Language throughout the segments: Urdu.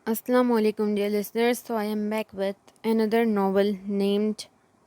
Assalamu alaikum dear listeners. So I am back with another novel named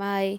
by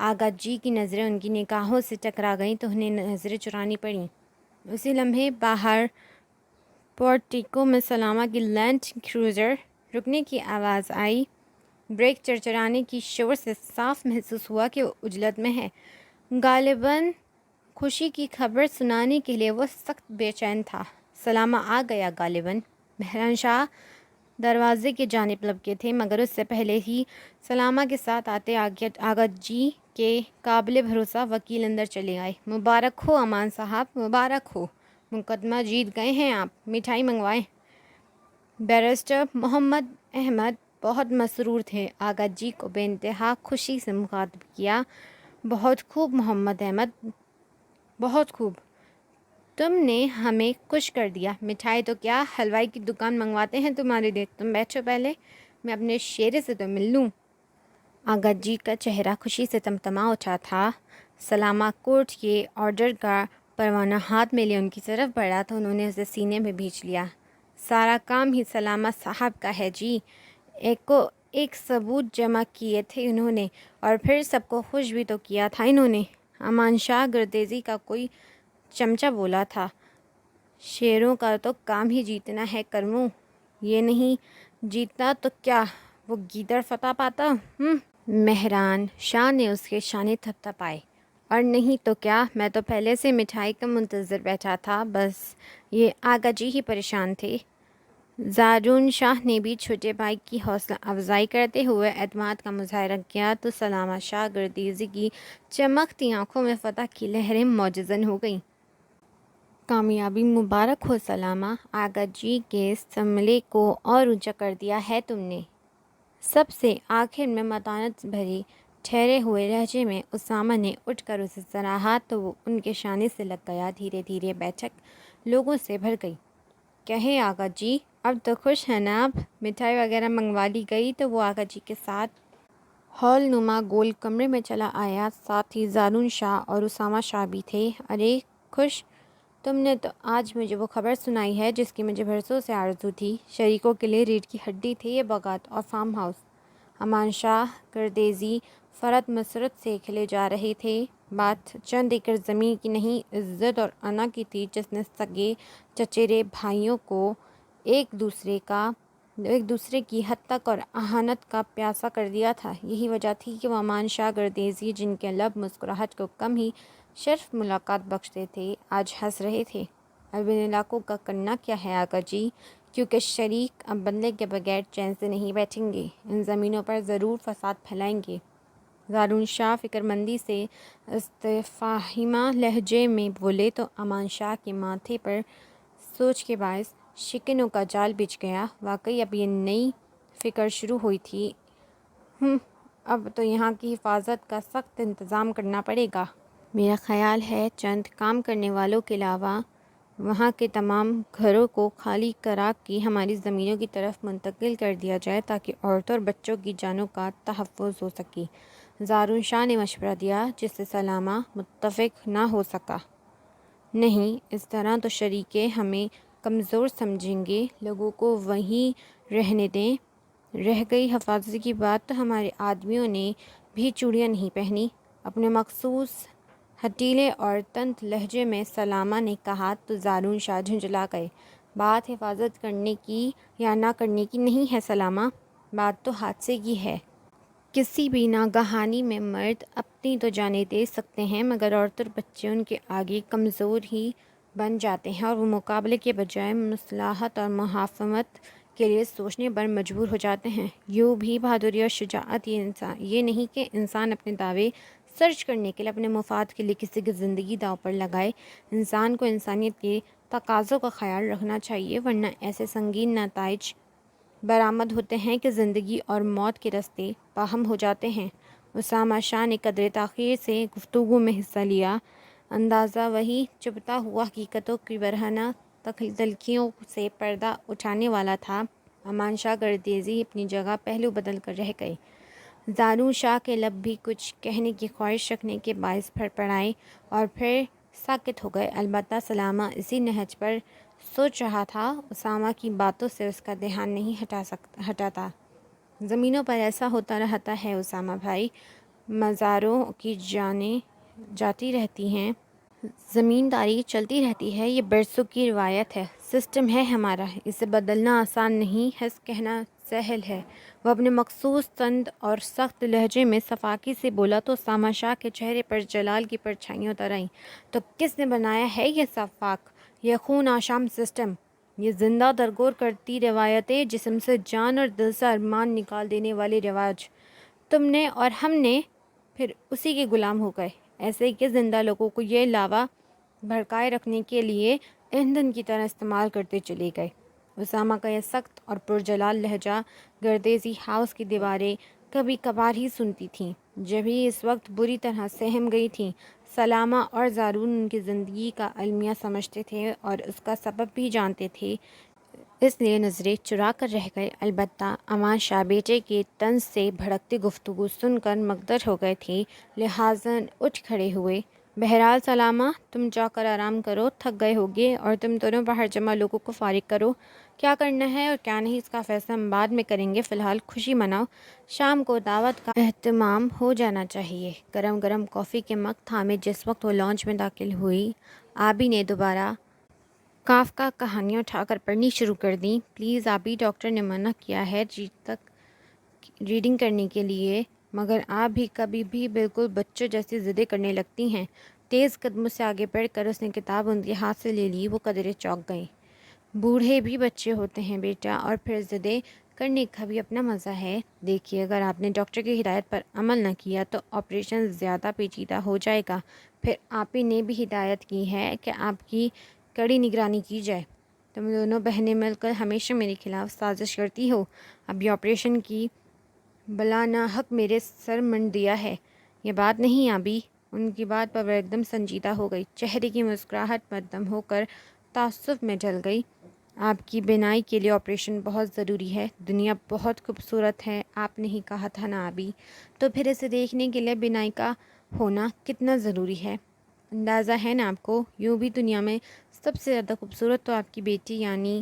آغا جی کی نظریں ان کی نگاہوں سے ٹکرا گئیں تو انہیں نظریں چرانی پڑیں۔ اسی لمحے باہر پورٹیکو میں سلامہ کی لینڈ کروزر رکنے کی آواز آئی۔ بریک چرچرانے کی شور سے صاف محسوس ہوا کہ وہ عجلت میں ہے۔ غالباً خوشی کی خبر سنانے کے لیے وہ سخت بے چین تھا۔ سلامہ آ گیا غالباً۔ مہران شاہ دروازے کی جانب لپکے تھے مگر اس سے پہلے ہی سلامہ کے ساتھ آتے آغا جی کے قابل بھروسہ وکیل اندر چلے آئے۔ مبارک ہو امان صاحب، مبارک ہو، مقدمہ جیت گئے ہیں آپ، مٹھائی منگوائیں۔ بیرسٹر محمد احمد بہت مسرور تھے۔ آغا جی کو بے انتہا خوشی سے مخاطب کیا۔ بہت خوب محمد احمد، بہت خوب، تم نے ہمیں خوش کر دیا۔ مٹھائی تو کیا، حلوائی کی دکان منگواتے ہیں تمہارے لیے۔ تم بیٹھو پہلے، میں اپنے شیرے سے تو مل لوں۔ آغا جی کا چہرہ خوشی سے تمتما اٹھا تھا۔ سلامہ کورٹ کے آرڈر کا پروانہ ہاتھ میں لے ان کی طرف بڑھا تو انہوں نے اسے سینے میں بھینچ لیا۔ سارا کام ہی سلامہ صاحب کا ہے جی، ایک ثبوت جمع کیے تھے انہوں نے، اور پھر سب کو خوش بھی تو کیا تھا انہوں نے۔ امان شاہ گردیزی کا کوئی چمچہ بولا تھا، شیروں کا تو کام ہی جیتنا ہے کرمو، یہ نہیں جیتنا تو کیا وہ گیدڑ فتح پاتا۔ مہران شاہ نے اس کے شانے تھپتھپائے۔ اور نہیں تو کیا، میں تو پہلے سے مٹھائی کا منتظر بیٹھا تھا، بس یہ آغا جی ہی پریشان تھے۔ زارون شاہ نے بھی چھوٹے بھائی کی حوصلہ افزائی کرتے ہوئے اعتماد کا مظاہرہ کیا تو سلامہ شاہ گردیزی کی چمکتی آنکھوں میں فتح کی لہریں معجزن ہو گئیں۔ کامیابی مبارک ہو سلامہ، آغا جی کے ثملے کو اور اونچا کر دیا ہے تم نے۔ سب سے آخر میں متانت بھرے ٹھہرے ہوئے لہجے میں اسامہ نے اٹھ کر اسے سراہا تو وہ ان کے شانے سے لگ گیا۔ دھیرے دھیرے بیٹھک لوگوں سے بھر گئی۔ کہیں آغا جی، اب تو خوش ہیں نا آپ؟ مٹھائی وغیرہ منگوا لی گئی تو وہ آغا جی کے ساتھ ہال نما گول کمرے میں چلا آیا۔ ساتھ ہی زارون شاہ اور اسامہ شاہ بھی تھے۔ ارے خوش، تم نے تو آج مجھے وہ خبر سنائی ہے جس کی مجھے برسوں سے آرزو تھی۔ شریکوں کے لیے ریڑھ کی ہڈی تھے یہ باغات اور فارم ہاؤس۔ امان شاہ گردیزی فرت مسرت سے کھلے جا رہے تھے۔ بات چند ایکڑ زمین کی نہیں، عزت اور انا کی تھی جس نے سگے چچیرے بھائیوں کو ایک دوسرے کی حد تک اور اہانت کا پیاسا کر دیا تھا۔ یہی وجہ تھی کہ وہ امان شاہ گردیزی، جن کے لب مسکراہٹ کو کم ہی شرف ملاقات بخشتے تھے، آج ہنس رہے تھے۔ اب ان علاقوں کا کرنا کیا ہے آغا جی؟ کیونکہ شریک اب بدلے کے بغیر چین سے نہیں بیٹھیں گے، ان زمینوں پر ضرور فساد پھیلائیں گے۔ زارون شاہ فکر مندی سے استفہامیہ لہجے میں بولے تو امان شاہ کے ماتھے پر سوچ کے باعث شکنوں کا جال بچھ گیا۔ واقعی اب یہ نئی فکر شروع ہوئی تھی۔ اب تو یہاں کی حفاظت کا سخت انتظام کرنا پڑے گا۔ میرا خیال ہے چند کام کرنے والوں کے علاوہ وہاں کے تمام گھروں کو خالی کرا کے ہماری زمینوں کی طرف منتقل کر دیا جائے تاکہ عورتوں اور بچوں کی جانوں کا تحفظ ہو سکے، زارون شاہ نے مشورہ دیا، جس سے سلامہ متفق نہ ہو سکا۔ نہیں، اس طرح تو شریکیں ہمیں کمزور سمجھیں گے، لوگوں کو وہیں رہنے دیں۔ رہ گئی حفاظت کی بات تو ہمارے آدمیوں نے بھی چوڑیاں نہیں پہنی، اپنے مخصوص ہٹیلے اور تند لہجے میں سلامہ نے کہا تو زارون شاہ جھنجھلا گئے۔ بات حفاظت کرنے کی یا نہ کرنے کی نہیں ہے سلامہ، بات تو حادثے کی ہے۔ کسی بھی ناگہانی میں مرد اپنی تو جانیں دے سکتے ہیں مگر عورت اور بچے ان کے آگے کمزور ہی بن جاتے ہیں اور وہ مقابلے کے بجائے مصالحت اور محافظت کے لیے سوچنے پر مجبور ہو جاتے ہیں۔ یوں بھی بہادری اور شجاعت یہ نہیں کہ انسان اپنے دعوے سرچ کرنے کے لیے، اپنے مفاد کے لیے کسی کی زندگی داؤ پر لگائے۔ انسان کو انسانیت کے تقاضوں کا خیال رکھنا چاہیے، ورنہ ایسے سنگین نتائج برآمد ہوتے ہیں کہ زندگی اور موت کے رستے باہم ہو جاتے ہیں۔ اسامہ شاہ نے قدرے تاخیر سے گفتگو میں حصہ لیا۔ اندازہ وہی چبھتا ہوا حقیقتوں کی برہنہ تلخیوں سے پردہ اٹھانے والا تھا۔ امان شاہ گردیزی اپنی جگہ پہلو بدل کر رہ گئے۔ زارون شاہ کے لب بھی کچھ کہنے کی خواہش رکھنے کے باعث پھڑپڑائے اور پھر ساکت ہو گئے۔ البتہ سلامہ اسی نہج پر سوچ رہا تھا۔ اسامہ کی باتوں سے اس کا دھیان نہیں ہٹا تھا۔ زمینوں پر ایسا ہوتا رہتا ہے اسامہ بھائی، مزاروں کی جانیں جاتی رہتی ہیں، زمینداری چلتی رہتی ہے، یہ برسوں کی روایت ہے، سسٹم ہے ہمارا، اسے بدلنا آسان نہیں ہے، کہنا سہل ہے۔ وہ اپنے مخصوص تند اور سخت لہجے میں صفاقی سے بولا تو اسامہ شاہ کے چہرے پر جلال کی پرچھائیاں اتر آئیں۔ تو کس نے بنایا ہے یہ صفاق، یہ خون آشام سسٹم، یہ زندہ درگور کرتی روایتیں، جسم سے جان اور دل سے ارمان نکال دینے والے رواج؟ تم نے اور ہم نے پھر اسی کے غلام ہو گئے، ایسے کہ زندہ لوگوں کو یہ لاوا بھڑکائے رکھنے کے لیے ایندھن کی طرح استعمال کرتے چلے گئے۔ اسامہ کا یہ سخت اور پرجلال لہجہ گردیزی ہاؤس کی دیواریں کبھی کبھار ہی سنتی تھیں، جب ہی اس وقت بری طرح سہم گئی تھیں۔ سلامہ اور زارون ان کی زندگی کا المیہ سمجھتے تھے اور اس کا سبب بھی جانتے تھے، اس لیے نظریں چرا کر رہ گئے۔ البتہ امان شاہ بیٹے کے طنز سے بھڑکتی گفتگو سن کر مگدر ہو گئے تھے، لہٰذا اٹھ کھڑے ہوئے۔ بہرحال سلامہ، تم جا کر آرام کرو، تھک گئے ہوگے، اور تم دونوں باہر جمع لوگوں کو فارغ کرو، کیا کرنا ہے اور کیا نہیں اس کا فیصلہ ہم بعد میں کریں گے، فی الحال خوشی مناؤ۔ شام کو دعوت کا اہتمام ہو جانا چاہیے۔ گرم گرم کافی کے مگ تھامے جس وقت وہ لانچ میں داخل ہوئی، آبی نے دوبارہ کافکا کہانیاں اٹھا کر پڑھنی شروع کر دیں۔ پلیز آبی، ڈاکٹر نے منع کیا ہے ریڈنگ کرنے کے لیے، مگر آپ بھی کبھی بھی بالکل بچوں جیسی ضدیں کرنے لگتی ہیں۔ تیز قدموں سے آگے بڑھ کر اس نے کتاب ان کے ہاتھ سے لے لی۔ وہ قدرے چونک گئیں۔ بوڑھے بھی بچے ہوتے ہیں بیٹا، اور پھر ضدیں کرنے کا بھی اپنا مزہ ہے۔ دیکھیے، اگر آپ نے ڈاکٹر کی ہدایت پر عمل نہ کیا تو آپریشن زیادہ پیچیدہ ہو جائے گا۔ پھر آپ ہی نے بھی ہدایت کی ہے کہ آپ کی کڑی نگرانی کی جائے۔ تم دونوں بہنیں مل کر ہمیشہ میرے خلاف سازش کرتی ہو۔ اب یہ آپریشن کی بلا ناحق میرے سر منڈ دیا ہے۔ یہ بات نہیں آبی۔ ان کی بات پر وہ ایک دم سنجیدہ ہو گئی، چہرے کی مسکراہٹ مدھم ہو کر تعصب میں ڈل گئی۔ آپ کی بینائی کے لیے آپریشن بہت ضروری ہے۔ دنیا بہت خوبصورت ہے، آپ نے ہی کہا تھا نا آبی؟ تو پھر اسے دیکھنے کے لیے بینائی کا ہونا کتنا ضروری ہے؟ اندازہ ہے نا آپ کو؟ یوں بھی دنیا میں سب سے زیادہ خوبصورت تو آپ کی بیٹی یعنی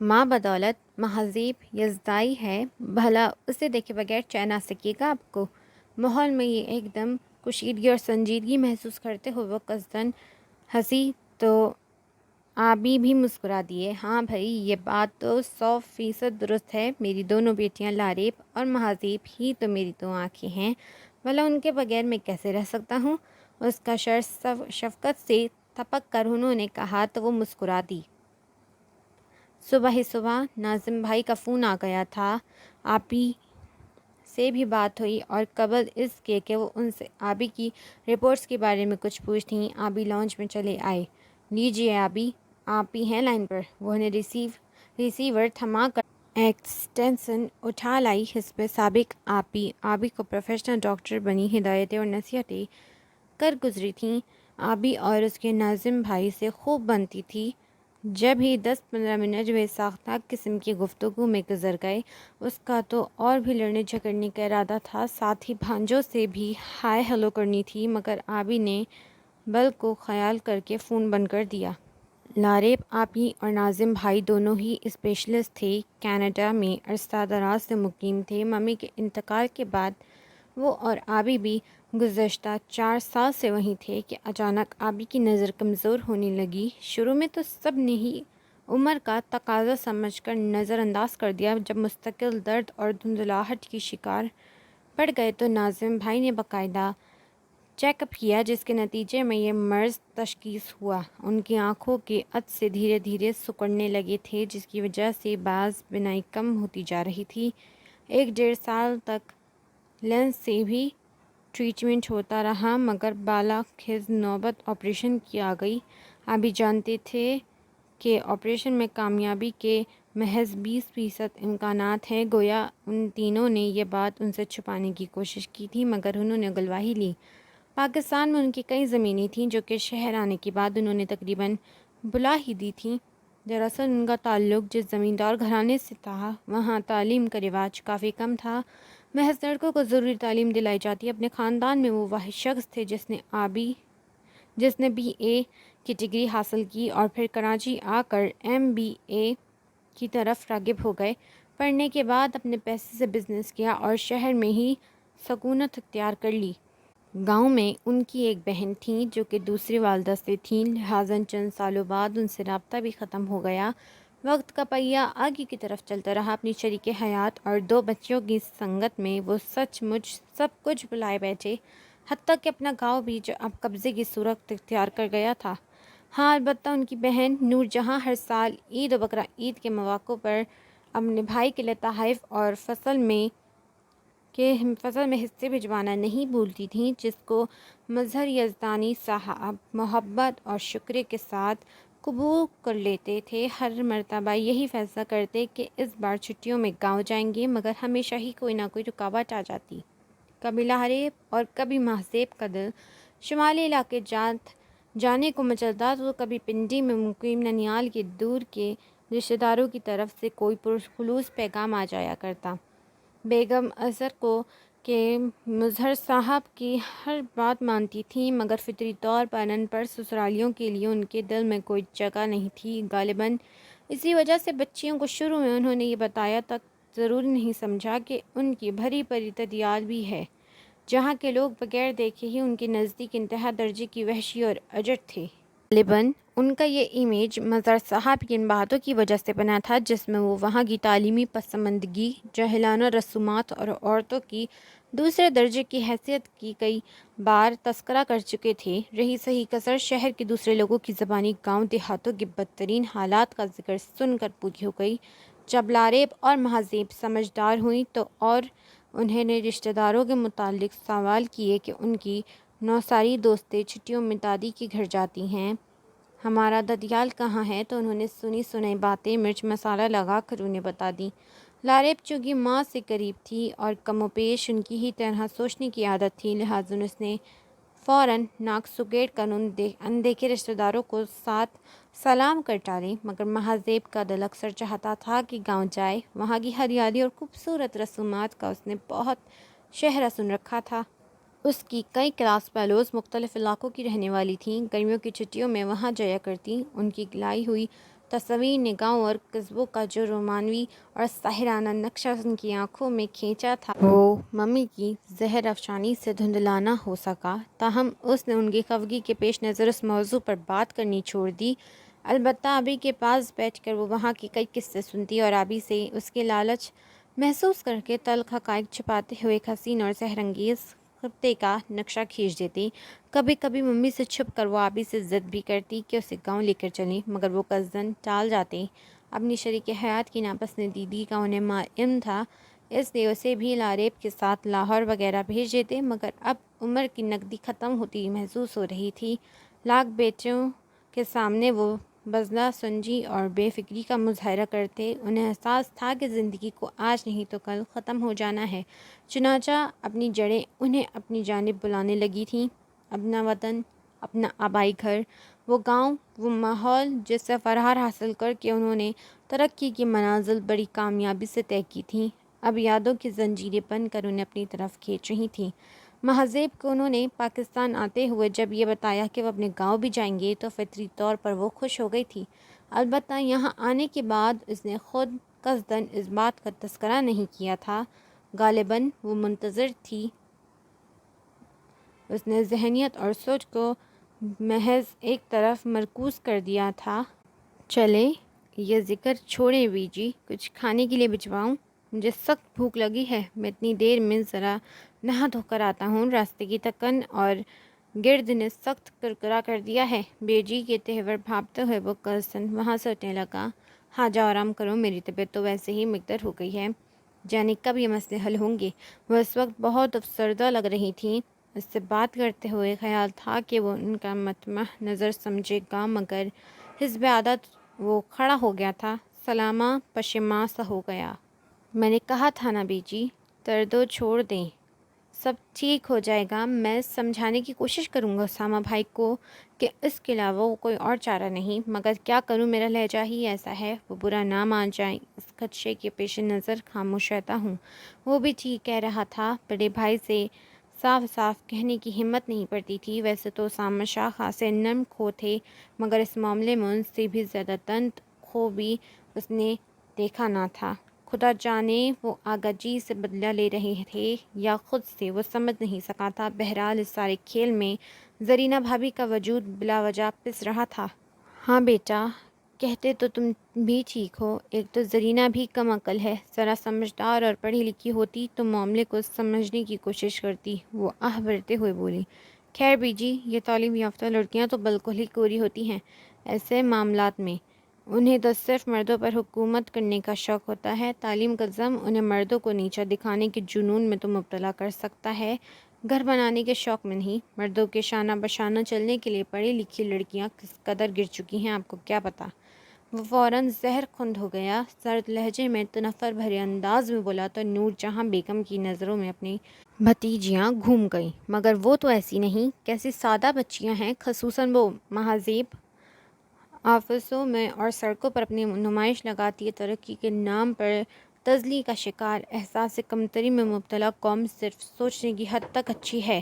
ماں بدولت مہذیب یزدائی ہے، بھلا اسے دیکھے بغیر چین آ سکے گا آپ کو؟ ماحول میں یہ ایک دم کشیدگی اور سنجیدگی محسوس کرتے ہوئے وہ قصداً ہنسی تو آبی بھی مسکرا دیے۔ ہاں بھائی، یہ بات تو 100% درست ہے، میری دونوں بیٹیاں لاریب اور مہذیب ہی تو میری دو آنکھیں ہیں، بھلا ان کے بغیر میں کیسے رہ سکتا ہوں؟ اس کا سر شفقت سے تھپک کر انہوں نے کہا تو وہ مسکرا دی۔ صبح ہی صبح ناظم بھائی کا فون آ گیا تھا۔ آبی سے بھی بات ہوئی، اور قبل اس کے کہ وہ ان سے آبی کی رپورٹس کے بارے میں کچھ پوچھتیں، آبی لانچ میں چلے آئے۔ لیجیے آبی، آپ ہی ہیں لائن پر؟ وہ نے ریسیور تھما کر ایکسٹینشن اٹھا لائی۔ حسب سابق آبی کو پروفیشنل ڈاکٹر بنی ہدایتیں اور نصیحتیں کر گزری تھیں۔ آبی اور اس کے ناظم بھائی سے خوب بنتی تھی۔ جب ہی 10-15 منٹ بے ساختہ قسم کی گفتگو میں گزر گئے، اس کا تو اور بھی لڑنے جھگڑنے کا ارادہ تھا، ساتھ ہی بھانجوں سے بھی ہائے ہلو کرنی تھی، مگر آبی نے بل کو خیال کر کے فون بند کر دیا۔ لاریب آبی اور ناظم بھائی دونوں ہی اسپیشلسٹ تھے، کینیڈا میں عرصہ دراز سے مقیم تھے۔ ممی کے انتقال کے بعد وہ اور آبی بھی گزشتہ 4 سال سے وہیں تھے کہ اچانک آبی کی نظر کمزور ہونے لگی۔ شروع میں تو سب نے ہی عمر کا تقاضا سمجھ کر نظر انداز کر دیا، جب مستقل درد اور دھندلاہٹ کی شکار پڑ گئے تو ناظم بھائی نے باقاعدہ چیک اپ کیا، جس کے نتیجے میں یہ مرض تشخیص ہوا۔ ان کی آنکھوں کے عدسے دھیرے دھیرے سکڑنے لگے تھے، جس کی وجہ سے بعض بینائی کم ہوتی جا رہی تھی۔ 1-1.5 سال تک لینس سے بھی ٹریٹمنٹ ہوتا رہا، مگر بالاخص نوبت آپریشن کی آ گئی۔ آبی جانتے تھے کہ آپریشن میں کامیابی کے محض 20% امکانات ہیں، گویا ان تینوں نے یہ بات ان سے چھپانے کی کوشش کی تھی، مگر انہوں نے اگلواہی لی۔ پاکستان میں ان کی کئی زمینیں تھیں جو کہ شہر آنے کے بعد انہوں نے تقریباً بلا ہی دی تھیں۔ دراصل ان کا تعلق جس زمیندار گھرانے سے تھا، وہاں تعلیم کا رواج کافی کم تھا، محض لڑکوں کو ضروری تعلیم دلائی جاتی۔ اپنے خاندان میں وہ واحد شخص تھے جس نے BA کی ڈگری حاصل کی اور پھر کراچی آ کر MBA کی طرف راغب ہو گئے۔ پڑھنے کے بعد اپنے پیسے سے بزنس کیا اور شہر میں ہی سکونت اختیار کر لی۔ گاؤں میں ان کی ایک بہن تھی جو کہ دوسری والدہ سے تھیں، لہٰذا چند سالوں بعد ان سے رابطہ بھی ختم ہو گیا۔ وقت کا پہیہ آگے کی طرف چلتا رہا۔ اپنی شریک حیات اور 2 بچیوں کی سنگت میں وہ سچ مچ سب کچھ بھلائے بیٹھے، حتیٰ کہ اپنا گاؤں بھی جو اب قبضے کی صورت اختیار کر گیا تھا۔ ہاں، البتہ ان کی بہن نور جہاں ہر سال عید و بقرعید کے مواقع پر اپنے بھائی کے لیے تحائف اور فصل میں حصے بھجوانا نہیں بھولتی تھیں، جس کو مظہر یزدانی صاحب محبت اور شکر کے ساتھ قبول کر لیتے تھے۔ ہر مرتبہ یہی فیصلہ کرتے کہ اس بار چھٹیوں میں گاؤں جائیں گے، مگر ہمیشہ ہی کوئی نہ کوئی رکاوٹ آ جاتی۔ کبھی لاریب اور کبھی مہذیب کا دل شمالی علاقے جانے کو مچلتا تو کبھی پنڈی میں مقیم ننیال کے دور کے رشتہ داروں کی طرف سے کوئی پرخلوص پیغام آ جایا کرتا۔ بیگم اظہر کو کہ مظہر صاحب کی ہر بات مانتی تھیں، مگر فطری طور پر ان پڑھ سسرالیوں کے لیے ان کے دل میں کوئی جگہ نہیں تھی۔ غالباً اسی وجہ سے بچیوں کو شروع میں انہوں نے یہ بتایا تک ضروری نہیں سمجھا کہ ان کی بھری پری تدیال بھی ہے، جہاں کے لوگ بغیر دیکھے ہی ان کے نزدیک انتہا درجے کی وحشی اور اجٹ تھے۔ غالباً ان کا یہ امیج مظہر صاحب کی ان باتوں کی وجہ سے بنا تھا جس میں وہ وہاں کی تعلیمی پسماندگی، جاہلانہ رسومات اور عورتوں کی دوسرے درجے کی حیثیت کی کئی بار تذکرہ کر چکے تھے۔ رہی صحیح کثر شہر کے دوسرے لوگوں کی زبانی گاؤں دیہاتوں کے بدترین حالات کا ذکر سن کر پوری ہو گئی۔ جب لاریب اور مہذیب سمجھدار ہوئیں تو اور انہیں نے رشتہ داروں کے متعلق سوال کیے کہ ان کی نوساری دوستیں چھٹیوں میں دادی کے گھر جاتی ہیں، ہمارا ددیال کہاں ہے، تو انہوں نے سنی سنائی باتیں مرچ مسالہ لگا کر انہیں بتا دیں۔ لاریب چونکہ ماں سے قریب تھی اور کم و بیش ان کی ہی طرح سوچنے کی عادت تھی، لہٰذا اس نے فوراً ناک سگیڑ کر اندیکھے رشتہ داروں کو ساتھ سلام کر ٹالے۔ مگر مہذیب کا دل اکثر چاہتا تھا کہ گاؤں جائے۔ وہاں کی ہریالی اور خوبصورت رسومات کا اس نے بہت شہرہ سن رکھا تھا۔ اس کی کئی کلاس فیلوز مختلف علاقوں کی رہنے والی تھیں، گرمیوں کی چھٹیوں میں وہاں جایا کرتیں۔ ان کی لائی ہوئی تصاویر نے گاؤں اور قصبوں کا جو رومانوی اور ساحرانہ نقشہ ان کی آنکھوں میں کھینچا تھا، وہ ممی کی زہر افشانی سے دھندلا نہ ہو سکا۔ تاہم اس نے ان کی خفگی کے پیش نظر اس موضوع پر بات کرنی چھوڑ دی۔ البتہ ابھی کے پاس بیٹھ کر وہ وہاں کے کئی قصے سنتی اور ابھی سے اس کے لالچ محسوس کر کے تلخ حقائق چھپاتے ہوئے ایک حسین اور سحر انگیز خطے کا نقشہ کھینچ دیتی۔ کبھی کبھی ممی سے چھپ کر وہ آبی سے ضد بھی کرتی کہ اسے گاؤں لے کر چلیں، مگر وہ قصداً ٹال جاتے۔ اپنی شریک حیات کی ناپسندیدگی کا انہیں علم تھا، اس لیے اسے بھی لاریب کے ساتھ لاہور وغیرہ بھیج دیتے، مگر اب عمر کی نقدی ختم ہوتی محسوس ہو رہی تھی۔ لاکھ بیٹوں کے سامنے وہ بزلہ سنجی اور بے فکری کا مظاہرہ کرتے۔ انہیں احساس تھا کہ زندگی کو آج نہیں تو کل ختم ہو جانا ہے، چنانچہ اپنی جڑیں انہیں اپنی جانب بلانے لگی تھیں۔ اپنا وطن، اپنا آبائی گھر، وہ گاؤں، وہ ماحول جس سے فرار حاصل کر کے انہوں نے ترقی کی منازل بڑی کامیابی سے طے کی تھیں، اب یادوں کی زنجیریں بن کر انہیں اپنی طرف کھینچ رہی تھیں۔ مہذیب کو انہوں نے پاکستان آتے ہوئے جب یہ بتایا کہ وہ اپنے گاؤں بھی جائیں گے تو فطری طور پر وہ خوش ہو گئی تھی۔ البتہ یہاں آنے کے بعد اس نے خود قصداً اس بات کا تذکرہ نہیں کیا تھا۔ غالباً وہ منتظر تھی۔ اس نے ذہنیت اور سوچ کو محض ایک طرف مرکوز کر دیا تھا۔ چلیں یہ ذکر چھوڑیں بی جی، کچھ کھانے کے لیے بھجواؤں؟ مجھے سخت بھوک لگی ہے، میں اتنی دیر میں ذرا نہا دھو کر آتا ہوں۔ راستے کی تکن اور گرد نے سخت کرکرا کر دیا ہے۔ بے جی کے تہور بھاپتے ہوئے وہ قصداً وہاں سے اٹھنے لگا۔ ہاں جاؤ آرام کرو، میری طبیعت تو ویسے ہی مقدر ہو گئی ہے، جانے کب یہ مسئلے حل ہوں گے۔ وہ اس وقت بہت افسردہ لگ رہی تھیں۔ اس سے بات کرتے ہوئے خیال تھا کہ وہ ان کا مطمع نظر سمجھے گا، مگر حسب عادت وہ کھڑا ہو گیا تھا، سلامہ پشیماں سا ہو گیا۔ میں نے کہا تھا نا بی جی، تردو چھوڑ دیں، سب ٹھیک ہو جائے گا۔ میں سمجھانے کی کوشش کروں گا اسامہ بھائی کو کہ اس کے علاوہ کوئی اور چارہ نہیں، مگر کیا کروں، میرا لہجہ ہی ایسا ہے، وہ برا نہ مان جائیں، اس خدشے کے پیش نظر خاموش رہتا ہوں۔ وہ بھی ٹھیک کہہ رہا تھا، بڑے بھائی سے صاف صاف کہنے کی ہمت نہیں پڑتی تھی۔ ویسے تو اسامہ شاہ خاصے نرم خو تھے، مگر اس معاملے میں ان سے بھی زیادہ تند خو بھی اس نے دیکھا نہ تھا۔ خدا جانے وہ آغا جی سے بدلہ لے رہے تھے یا خود سے، وہ سمجھ نہیں سکا تھا۔ بہرحال اس سارے کھیل میں زرینہ بھابھی کا وجود بلا وجہ پس رہا تھا۔ ہاں بیٹا، کہتے تو تم بھی ٹھیک ہو، ایک تو زرینہ بھی کم عقل ہے، ذرا سمجھدار اور پڑھی لکھی ہوتی تو معاملے کو سمجھنے کی کوشش کرتی۔ وہ آہ بھرتے ہوئے بولی، خیر بیجی، یہ تعلیم یافتہ لڑکیاں تو بالکل ہی کوری ہوتی ہیں ایسے معاملات میں، انہیں تو صرف مردوں پر حکومت کرنے کا شوق ہوتا ہے۔ تعلیم کا ضم انہیں مردوں کو نیچا دکھانے کے جنون میں تو مبتلا کر سکتا ہے، گھر بنانے کے شوق میں نہیں۔ مردوں کے شانہ بشانہ چلنے کے لیے پڑھی لکھی لڑکیاں کس قدر گر چکی ہیں آپ کو کیا پتہ۔ وہ فوراً زہر خند ہو گیا، سرد لہجے میں تنفر بھرے انداز میں بولا تو نور جہاں بیگم کی نظروں میں اپنی بھتیجیاں گھوم گئیں، مگر وہ تو ایسی نہیں، کیسی سادہ بچیاں ہیں، خصوصاً وہ مہذب آفسوں میں اور سڑکوں پر اپنی نمائش لگاتی ہے۔ ترقی کے نام پر تزلی کا شکار، احساس کمتری میں مبتلا قوم صرف سوچنے کی حد تک اچھی ہے،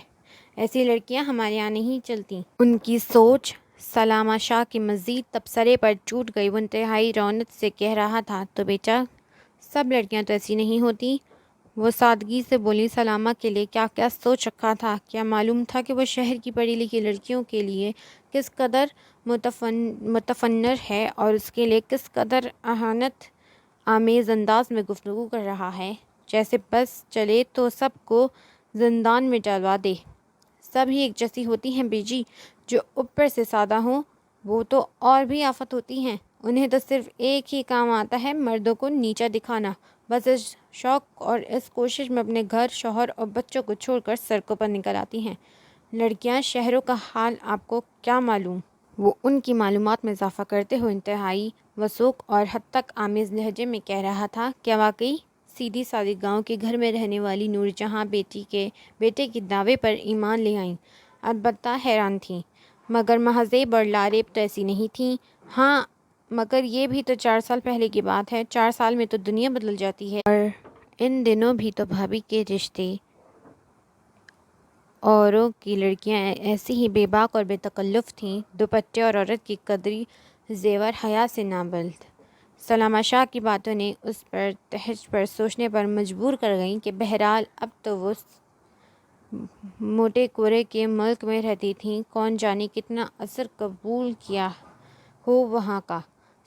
ایسی لڑکیاں ہمارے یہاں نہیں چلتی۔ ان کی سوچ سلامہ شاہ کے مزید تبصرے پر ٹوٹ گئی۔ وہ انتہائی رونق سے کہہ رہا تھا، تو بیٹا سب لڑکیاں تو ایسی نہیں ہوتی۔ وہ سادگی سے بولی، سلامہ کے لیے کیا کیا سوچ رکھا تھا، کیا معلوم تھا کہ وہ شہر کی پڑھی لکھی لڑکیوں کے لیے کس قدر متفنر ہے اور اس کے لیے کس قدر اہانت آمیز انداز میں گفتگو کر رہا ہے، جیسے بس چلے تو سب کو زندان میں ڈالوا دے۔ سب ہی ایک جیسی ہوتی ہیں بیجی، جو اوپر سے سادہ ہوں وہ تو اور بھی آفت ہوتی ہیں، انہیں تو صرف ایک ہی کام آتا ہے، مردوں کو نیچا دکھانا۔ بس اس شوق اور اس کوشش میں اپنے گھر، شوہر اور بچوں کو چھوڑ کر سڑکوں پر نکل آتی ہیں۔ لڑکیاں شہروں کا حال آپ کو کیا معلوم۔ وہ ان کی معلومات میں اضافہ کرتے ہوئے انتہائی وثوق اور حد تک آمیز لہجے میں کہہ رہا تھا، کیا واقعی سیدھی سادی گاؤں کے گھر میں رہنے والی نور جہاں بیٹے کے دعوے پر ایمان لے آئیں؟ البتہ حیران تھیں، مگر مہذب اور لاریب تو ایسی نہیں تھیں۔ ہاں مگر یہ بھی تو 4 سال پہلے کی بات ہے، 4 سال میں تو دنیا بدل جاتی ہے، اور ان دنوں بھی تو بھابھی کے رشتے اوروں کی لڑکیاں ایسی ہی بے باک اور بے تکلف تھیں، دوپٹے اور عورت کی قدری زیور حیا سے نابلد۔ سلامہ شاہ کی باتوں نے اس پر تہج پر سوچنے پر مجبور کر گئیں کہ بہرحال اب تو وہ موٹے کورے کے ملک میں رہتی تھیں، کون جانے کتنا اثر قبول کیا ہو وہاں کا۔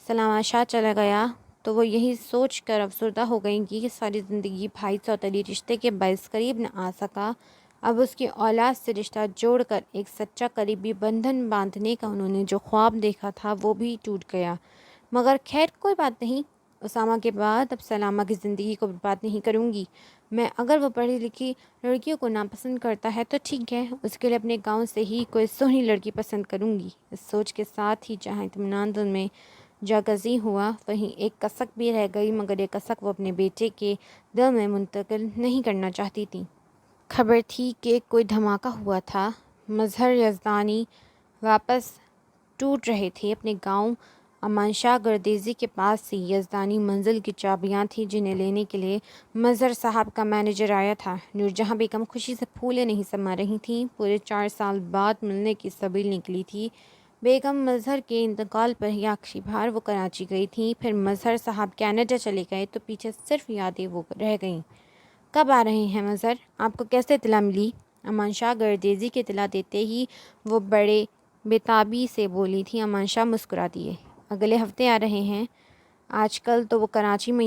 سلامہ شاہ چلا گیا تو وہ یہی سوچ کر افسردہ ہو گئیں کہ ساری زندگی بھائی سوتیلی رشتے کے باعث قریب نہ آ سکا، اب اس کی اولاد سے رشتہ جوڑ کر ایک سچا قریبی بندھن باندھنے کا انہوں نے جو خواب دیکھا تھا وہ بھی ٹوٹ گیا۔ مگر خیر کوئی بات نہیں، اسامہ کے بعد اب سلامہ کی زندگی کو برباد نہیں کروں گی میں۔ اگر وہ پڑھی لکھی لڑکیوں کو ناپسند کرتا ہے تو ٹھیک ہے، اس کے لیے اپنے گاؤں سے ہی کوئی سونی لڑکی پسند کروں گی۔ اس سوچ کے ساتھ ہی جہاں اطمینان دل میں جاگزیں ہوا، وہیں ایک کسک بھی رہ گئی، مگر یہ کسک وہ اپنے بیٹے کے دل میں منتقل نہیں کرنا چاہتی تھی۔ خبر تھی کہ کوئی دھماکہ ہوا تھا، مظہر یزدانی واپس ٹوٹ رہے تھے اپنے گاؤں۔ امان شاہ گردیزی کے پاس ہی یزدانی منزل کی چابیاں تھیں، جنہیں لینے کے لیے مظہر صاحب کا مینیجر آیا تھا۔ نور جہاں بیگم خوشی سے پھولے نہیں سما رہی تھیں، پورے 4 سال بعد ملنے کی سبیل نکلی تھی۔ بیگم مظہر کے انتقال پر ہی آخری بار وہ کراچی گئی تھیں، پھر مظہر صاحب کینیڈا چلے گئے تو پیچھے صرف یادیں وہ رہ گئیں۔ کب آ رہے ہیں مظہر؟ آپ کو کیسے اطلاع ملی؟ امان شاہ گردیزی کی اطلاع دیتے ہی وہ بڑے بےتابی سے بولی تھی۔ امان شاہ مسکرا دیے، اگلے ہفتے آ رہے ہیں۔ آج کل تو وہ کراچی میں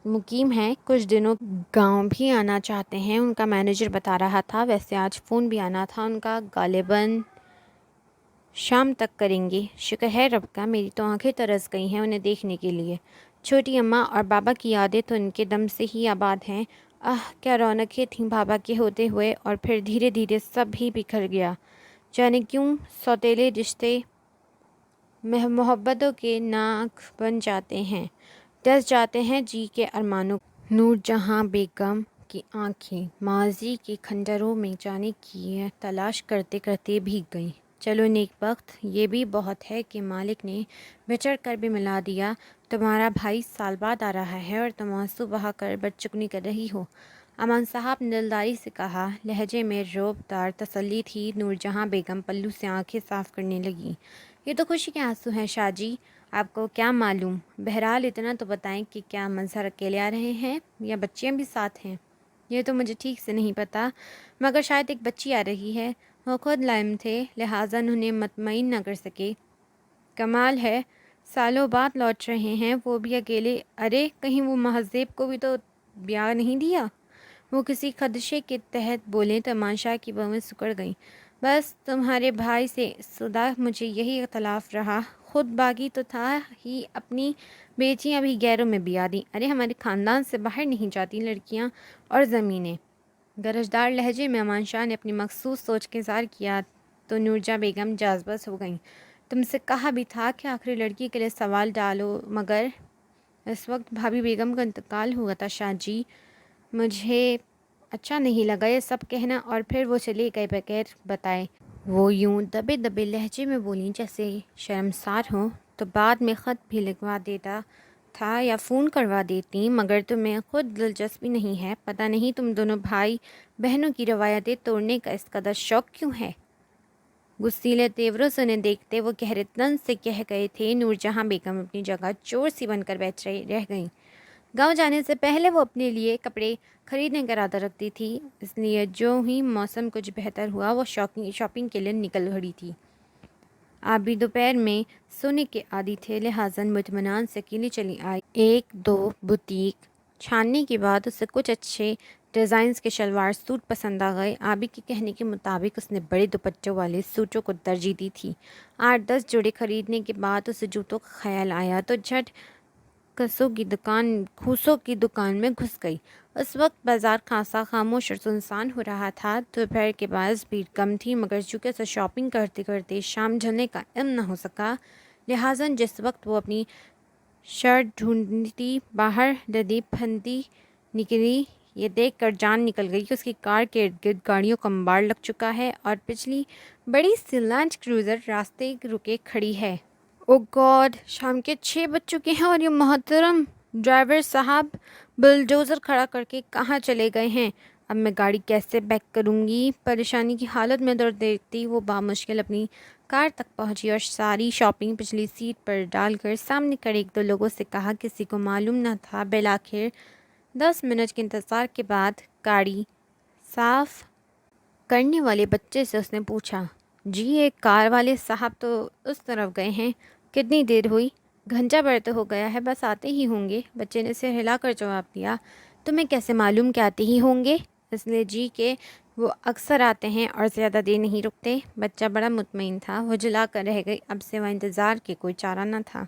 مقیم ہیں، کچھ دنوں گاؤں بھی آنا چاہتے ہیں، ان کا مینیجر بتا رہا تھا۔ ویسے آج فون بھی آنا تھا ان کا، غالباً شام تک کریں گے۔ شکر ہے رب کا، میری تو آنکھیں ترس گئی ہیں انہیں دیکھنے کے لیے۔ چھوٹی اماں اور بابا کی یادیں تو ان کے دم سے ہی آباد ہیں۔ کیا رونقیں تھیں بابا کے ہوتے ہوئے، اور پھر دھیرے دھیرے سب ہی بکھر گیا۔ جانے کیوں سوتیلے رشتے محبتوں کے ناک بن جاتے ہیں، ڈس جاتے ہیں جی کے ارمانوں کو۔ نور جہاں بیگم کی آنکھیں ماضی کے کھنڈروں میں جانے کی تلاش کرتے کرتے بھیگ گئیں۔ چلو نیک بخت، یہ بھی بہت ہے کہ مالک نے بچڑ کر بھی ملا دیا۔ تمہارا بھائی سال بعد آ رہا ہے اور تم آنسو بہا کر بدچگنی کر رہی ہو۔ امان صاحب نے دلداری سے کہا، لہجے میں رعب دار تسلی تھی۔ نور جہاں بیگم پلو سے آنکھیں صاف کرنے لگیں۔ یہ تو خوشی کے آنسو ہیں شاہ جی، آپ کو کیا معلوم؟ بہرحال اتنا تو بتائیں کہ کیا مظہر اکیلے آ رہے ہیں یا بچیاں بھی ساتھ ہیں؟ یہ تو مجھے ٹھیک سے نہیں پتہ، مگر شاید ایک بچی آ رہی ہے۔ وہ خود لائم تھے، لہٰذا انہیں مطمئن نہ کر سکے۔ کمال ہے، سالوں بعد لوٹ رہے ہیں، وہ بھی اکیلے۔ ارے کہیں وہ مہذب کو بھی تو بیاہ نہیں دیا؟ وہ کسی خدشے کے تحت بولیں۔ تماشا کی بہویں سکڑ گئیں۔ بس تمہارے بھائی سے سدا مجھے یہی اختلاف رہا، خود باغی تو تھا ہی، اپنی بیٹیاں بھی غیروں میں بیاہ دیں۔ ارے ہمارے خاندان سے باہر نہیں جاتی لڑکیاں اور زمینیں۔ گرجدار لہجے میں امان شاہ نے اپنی مخصوص سوچ کا اظہار کیا تو نورجہاں بیگم جاذبہ ہو گئیں۔ تم سے کہا بھی تھا کہ آخری لڑکی کے لیے سوال ڈالو، مگر اس وقت بھابھی بیگم کا انتقال ہوا تھا شاہ جی۔ مجھے اچھا نہیں لگا یہ سب کہنا، اور پھر وہ چلے گئے بغیر بتائے۔ وہ یوں دبے دبے لہجے میں بولیں جیسے شرمسار ہوں۔ تو بعد میں خط بھی لکھوا دیتا تھا یا فون کروا دیتی، مگر تمہیں خود دلچسپی نہیں ہے۔ پتہ نہیں تم دونوں بھائی بہنوں کی روایتیں توڑنے کا اس قدر شوق کیوں ہے؟ غصیلے تیوروں سے انہیں دیکھتے وہ گہرے طنز سے کہہ گئے تھے۔ نورجہاں بیگم اپنی جگہ چور سی بن کر بیٹھ رہ گئیں۔ گاؤں جانے سے پہلے وہ اپنے لیے کپڑے خریدنے کا ارادہ رکھتی تھی، اس لیے جو ہی موسم کچھ بہتر ہوا وہ شاپنگ کے لیے نکل کھڑی تھی۔ آپ بھی دوپہر میں سونے کے عادی تھے، لہٰذا مطمئنان سے اکیلی چلی آئی۔ ایک دو بوتیک چھاننے کے بعد اسے کچھ اچھے ڈیزائنز کے شلوار سوٹ پسند آ گئے۔ آبی کے کہنے کے مطابق اس نے بڑے دوپٹوں والے سوٹوں کو ترجیح دی تھی۔ 8-10 جوڑے خریدنے کے بعد اسے جوتوں کا خیال آیا تو جھٹ کھوسوں کی دکان میں گھس گئی۔ اس وقت بازار خاصا خاموش اور سنسان ہو رہا تھا۔ دوپہر کے بعد بھیڑ کم تھی، مگر چونکہ اسے شاپنگ کرتے کرتے شام ڈھلنے کا علم نہ ہو سکا، لہٰذا جس وقت وہ اپنی شرٹ ڈھونڈتی باہر ردی پھنتی نکلی، یہ دیکھ کر جان نکل گئی کہ اس کی کار کے ارد گرد گاڑیوں کا انبار لگ چکا ہے اور پچھلی بڑی سی لینڈ کروزر راستے رکے کھڑی ہے۔ او گاڈ، شام کے 6 بج چکے ہیں اور یہ محترم ڈرائیور صاحب بلڈوزر کھڑا کر کے کہاں چلے گئے ہیں؟ اب میں گاڑی کیسے بیک کروں گی؟ پریشانی کی حالت میں دیکھتی وہ بامشکل اپنی کار تک پہنچی اور ساری شاپنگ پچھلی سیٹ پر ڈال کر سامنے کھڑے 1-2 لوگوں سے کہا۔ کسی کو معلوم نہ تھا۔ بالآخر 10 منٹ کے انتظار کے بعد گاڑی صاف کرنے والے بچے سے اس نے پوچھا، جی ایک کار والے صاحب تو اس طرف گئے ہیں، کتنی دیر ہوئی؟ گھنٹہ بھر تو ہو گیا ہے، بس آتے ہی ہوں گے، بچے نے سر ہلا کر جواب دیا۔ تمہیں کیسے معلوم کہ آتے ہی ہوں گے؟ اس لیے جی کہ وہ اکثر آتے ہیں اور زیادہ دیر نہیں رکتے۔ بچہ بڑا مطمئن تھا، وہ جلا کر رہ گئی، اب سوا انتظار کے کوئی چارہ نہ تھا۔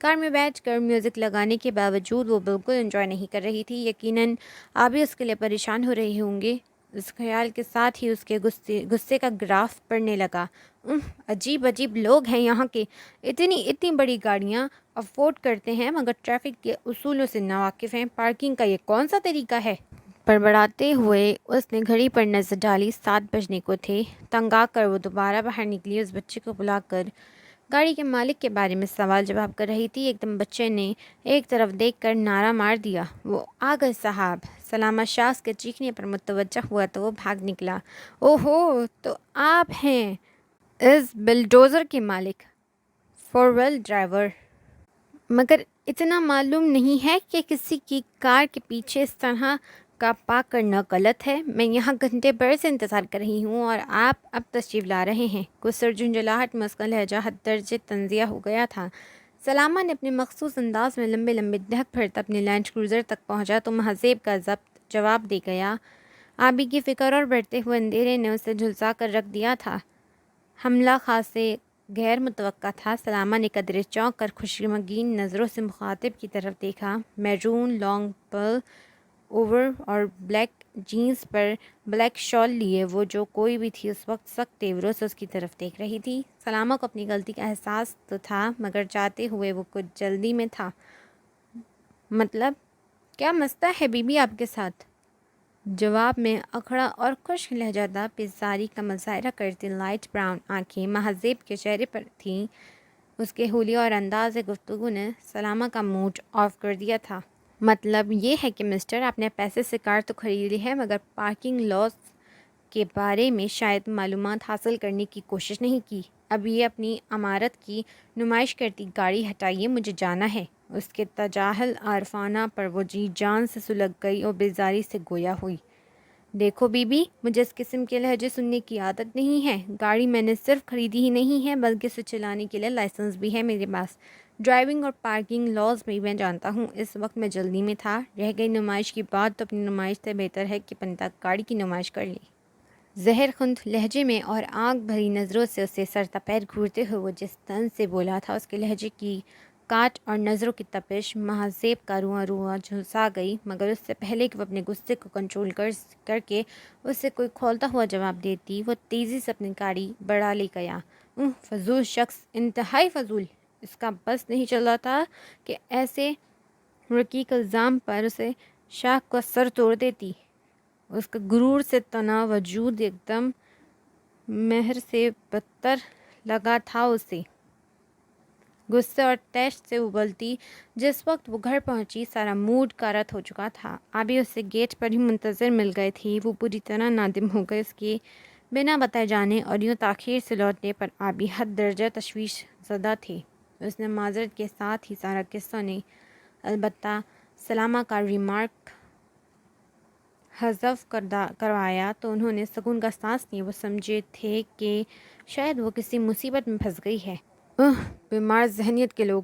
کار میں بیٹھ کر میوزک لگانے کے باوجود وہ بالکل انجوائے نہیں کر رہی تھی۔ یقیناً آبی اس کے لیے پریشان ہو رہے ہوں گے۔ اس خیال کے ساتھ ہی اس کے غصے کا گراف بڑھنے لگا۔ عجیب عجیب لوگ ہیں یہاں کے، اتنی بڑی گاڑیاں افورڈ کرتے ہیں مگر ٹریفک کے اصولوں سے ناواقف ہیں۔ پارکنگ کا یہ کون سا طریقہ ہے؟ بڑبڑاتے ہوئے اس نے گھڑی پر نظر ڈالی، 7 بجنے کو تھے۔ تنگ آ کر وہ دوبارہ باہر نکلی، اس بچے کو بلا کر گاڑی کے مالک کے بارے میں سوال جواب کر رہی تھی۔ ایک دم بچے نے ایک طرف دیکھ کر نعرہ مار دیا، وہ آ گئے صاحب! سلامہ شاہ کے چیخنے پر متوجہ ہوا تو وہ بھاگ نکلا۔ اوہو، تو آپ ہیں اس بلڈوزر کے مالک، 4 وہیل ڈرائیور! مگر اتنا معلوم نہیں ہے کہ کسی کی کار کے پیچھے اس طرح کا پارک کرنا غلط ہے؟ میں یہاں گھنٹے بھر سے انتظار کر رہی ہوں اور آپ اب تشریف لا رہے ہیں۔ غصہ اور جھنجھلاہٹ میں اس کا لہجہ حد درجے تنزیہ ہو گیا تھا۔ سلامہ نے اپنے مخصوص انداز میں لمبے لمبے دھک پھرتا اپنی لینڈ کروزر تک پہنچا تو مہذب کا ضبط جواب دے گیا۔ آبی کی فکر اور بڑھتے ہوئے اندھیرے نے اسے جھلسا کر رکھ دیا تھا۔ حملہ خاصے غیر متوقع تھا۔ سلامہ نے قدرے چونک کر خشمگین نظروں سے مخاطب کی طرف دیکھا۔ میرون لانگ پل اوور اور بلیک جینز پر بلیک شال لیے وہ جو کوئی بھی تھی اس وقت سخت تیوروں سے اس کی طرف دیکھ رہی تھی۔ سلامہ کو اپنی غلطی کا احساس تو تھا، مگر جاتے ہوئے وہ کچھ جلدی میں تھا۔ مطلب کیا مسئلہ ہے بی بی آپ کے ساتھ؟ جواب میں اکھڑا اور خشک لہجہ بیزاری کا مظاہرہ کرتی لائٹ براؤن آنکھیں مہذب کے چہرے پر تھیں۔ اس کے حلیے اور انداز گفتگو نے سلامہ کا موڈ آف کر دیا تھا۔ مطلب یہ ہے کہ مسٹر، آپ نے پیسے سے کار تو خرید لی ہے، مگر پارکنگ لاز کے بارے میں شاید معلومات حاصل کرنے کی کوشش نہیں کی۔ اب یہ اپنی عمارت کی نمائش کرتی گاڑی ہٹائیے، مجھے جانا ہے۔ اس کے تجاہل عارفانہ پر وہ جی جان سے سلگ گئی اور بیزاری سے گویا ہوئی۔ دیکھو بی بی، مجھے اس قسم کے لہجے سننے کی عادت نہیں ہے۔ گاڑی میں نے صرف خریدی ہی نہیں ہے بلکہ اسے چلانے کے لیے لائسنس بھی ہے میرے پاس۔ ڈرائیونگ اور پارکنگ لاز بھی میں جانتا ہوں۔ اس وقت میں جلدی میں تھا، رہ گئی نمائش کی بات تو اپنی نمائش سے بہتر ہے کہ پنتا گاڑی کی نمائش کر لی۔ زہر خند لہجے میں اور آنکھ بھری نظروں سے اسے سر تپیر گھورتے ہوئے وہ جس طنز سے بولا تھا، اس کے لہجے کی کاٹ اور نظروں کی تپش مہذیب کا رواں رواں جھنسا گئی، مگر اس سے پہلے کہ وہ اپنے غصے کو کنٹرول کر کے اسے کوئی کھولتا ہوا جواب دیتی، وہ تیزی سے اپنی گاڑی بڑھا لے گیا۔ فضول شخص، انتہائی فضول! اس کا بس نہیں چلا تھا کہ ایسے رقیق الزام پر اسے شاخ کا سر توڑ دیتی۔ اس کا غرور سے تنا وجود ایک دم مہر سے بدتر لگا تھا اسے۔ غصے اور طیش سے ابلتی جس وقت وہ گھر پہنچی، سارا موڈ کارت ہو چکا تھا۔ آبی اسے گیٹ پر ہی منتظر مل گئے تھی۔ وہ پوری طرح نادم ہو گئے اس کے بنا بتائے جانے اور یوں تاخیر سے لوٹنے پر۔ آبی حد درجہ تشویش زدہ تھی۔ اس نے معذرت کے ساتھ ہی سارا قصہ نے البتہ سلامہ کا ریمارک حذف کروایا تو انہوں نے سکون کا سانس لیا۔ وہ سمجھے تھے کہ شاید وہ کسی مصیبت میں پھنس گئی ہے۔ بیمار ذہنیت کے لوگ!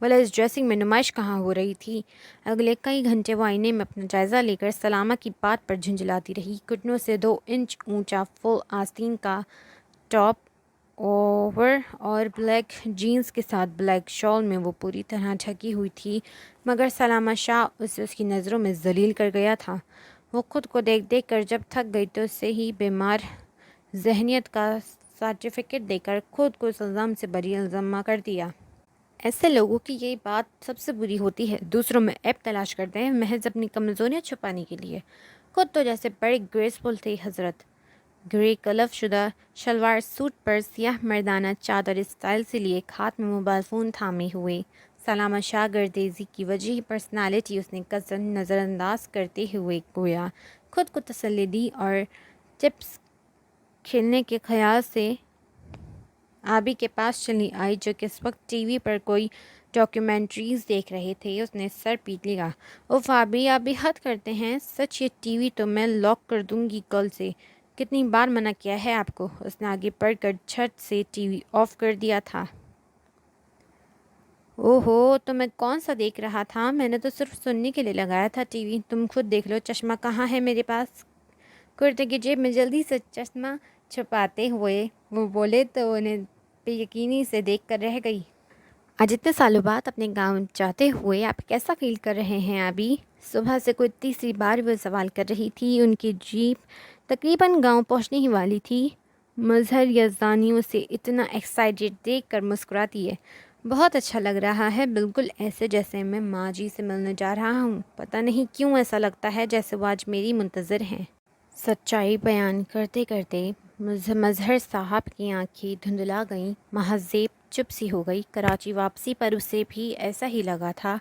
بھلا اس ڈریسنگ میں نمائش کہاں ہو رہی تھی؟ اگلے کئی گھنٹے وہ آئینے میں اپنا جائزہ لے کر سلامہ کی بات پر جھنجھلاتی رہی۔ گھٹنوں سے 2 انچ اونچا فل آستین کا ٹاپ اوور اور بلیک جینز کے ساتھ بلیک شال میں وہ پوری طرح ڈھکی ہوئی تھی، مگر سلامہ شاہ اسے اس کی نظروں میں ذلیل کر گیا تھا۔ وہ خود کو دیکھ دیکھ کر جب تھک گئی تو اسے ہی بیمار ذہنیت کا سرٹیفکیٹ دے کر خود کو اس الزام سے بری الزامہ کر دیا۔ ایسے لوگوں کی یہی بات سب سے بری ہوتی ہے، دوسروں میں عیب تلاش کرتے ہیں محض اپنی کمزوریاں چھپانے کے لیے۔ خود تو جیسے بڑے گریسفل تھے حضرت۔ گرے کلف شدہ شلوار سوٹ پر سیاہ مردانہ چادر اسٹائل سے لیے ہاتھ میں موبائل فون تھامے ہوئے سلامہ شاہ گردیزی کی وجیح پرسنالٹی اس نے قصداً نظر انداز کرتے ہوئے گویا خود کو تسلی دی اور ٹپس کھیلنے کے خیال سے آبی کے پاس چلی آئی، جو کہ اس وقت ٹی وی پر کوئی ڈاکیومنٹریز دیکھ رہے تھے۔ اس نے سر پیٹ لیا۔ اوف آبی، آپ بھی حد کرتے ہیں، سچ یہ ٹی وی تو میں لاک کر دوں گی کل سے۔ کتنی بار منع کیا ہے آپ کو؟ اس نے آگے بڑھ کر جھٹ سے ٹی وی آف کر دیا تھا۔ اوہو، تو میں کون سا دیکھ رہا تھا؟ میں نے تو صرف سننے کے لیے لگایا تھا ٹی وی۔ تم خود دیکھ لو، چشمہ کہاں ہے میرے پاس؟ کرتے کی جیب میں جلدی سے چشمہ چھپاتے ہوئے وہ بولے تو انہیں بے یقینی سے دیکھ کر رہ گئی۔ آج اتنے سالوں بعد اپنے گاؤں جاتے ہوئے آپ کیسا فیل کر رہے ہیں آبی؟ صبح سے کوئی تیسری بار وہ سوال کر رہی تھی۔ ان کی جیپ تقریباً گاؤں پہنچنے ہی والی تھی۔ مظہر یزدانی اسے اتنا ایکسائٹڈ دیکھ کر مسکراتی ہے۔ بہت اچھا لگ رہا ہے، بالکل ایسے جیسے میں ماں جی سے ملنے جا رہا ہوں۔ پتہ نہیں کیوں ایسا لگتا ہے جیسے وہ آج میری منتظر ہیں۔ سچائی بیان کرتے کرتے مظہر صاحب کی آنکھیں دھندلا گئیں۔ مہذیب چپ سی ہو گئی۔ کراچی واپسی پر اسے بھی ایسا ہی لگا تھا۔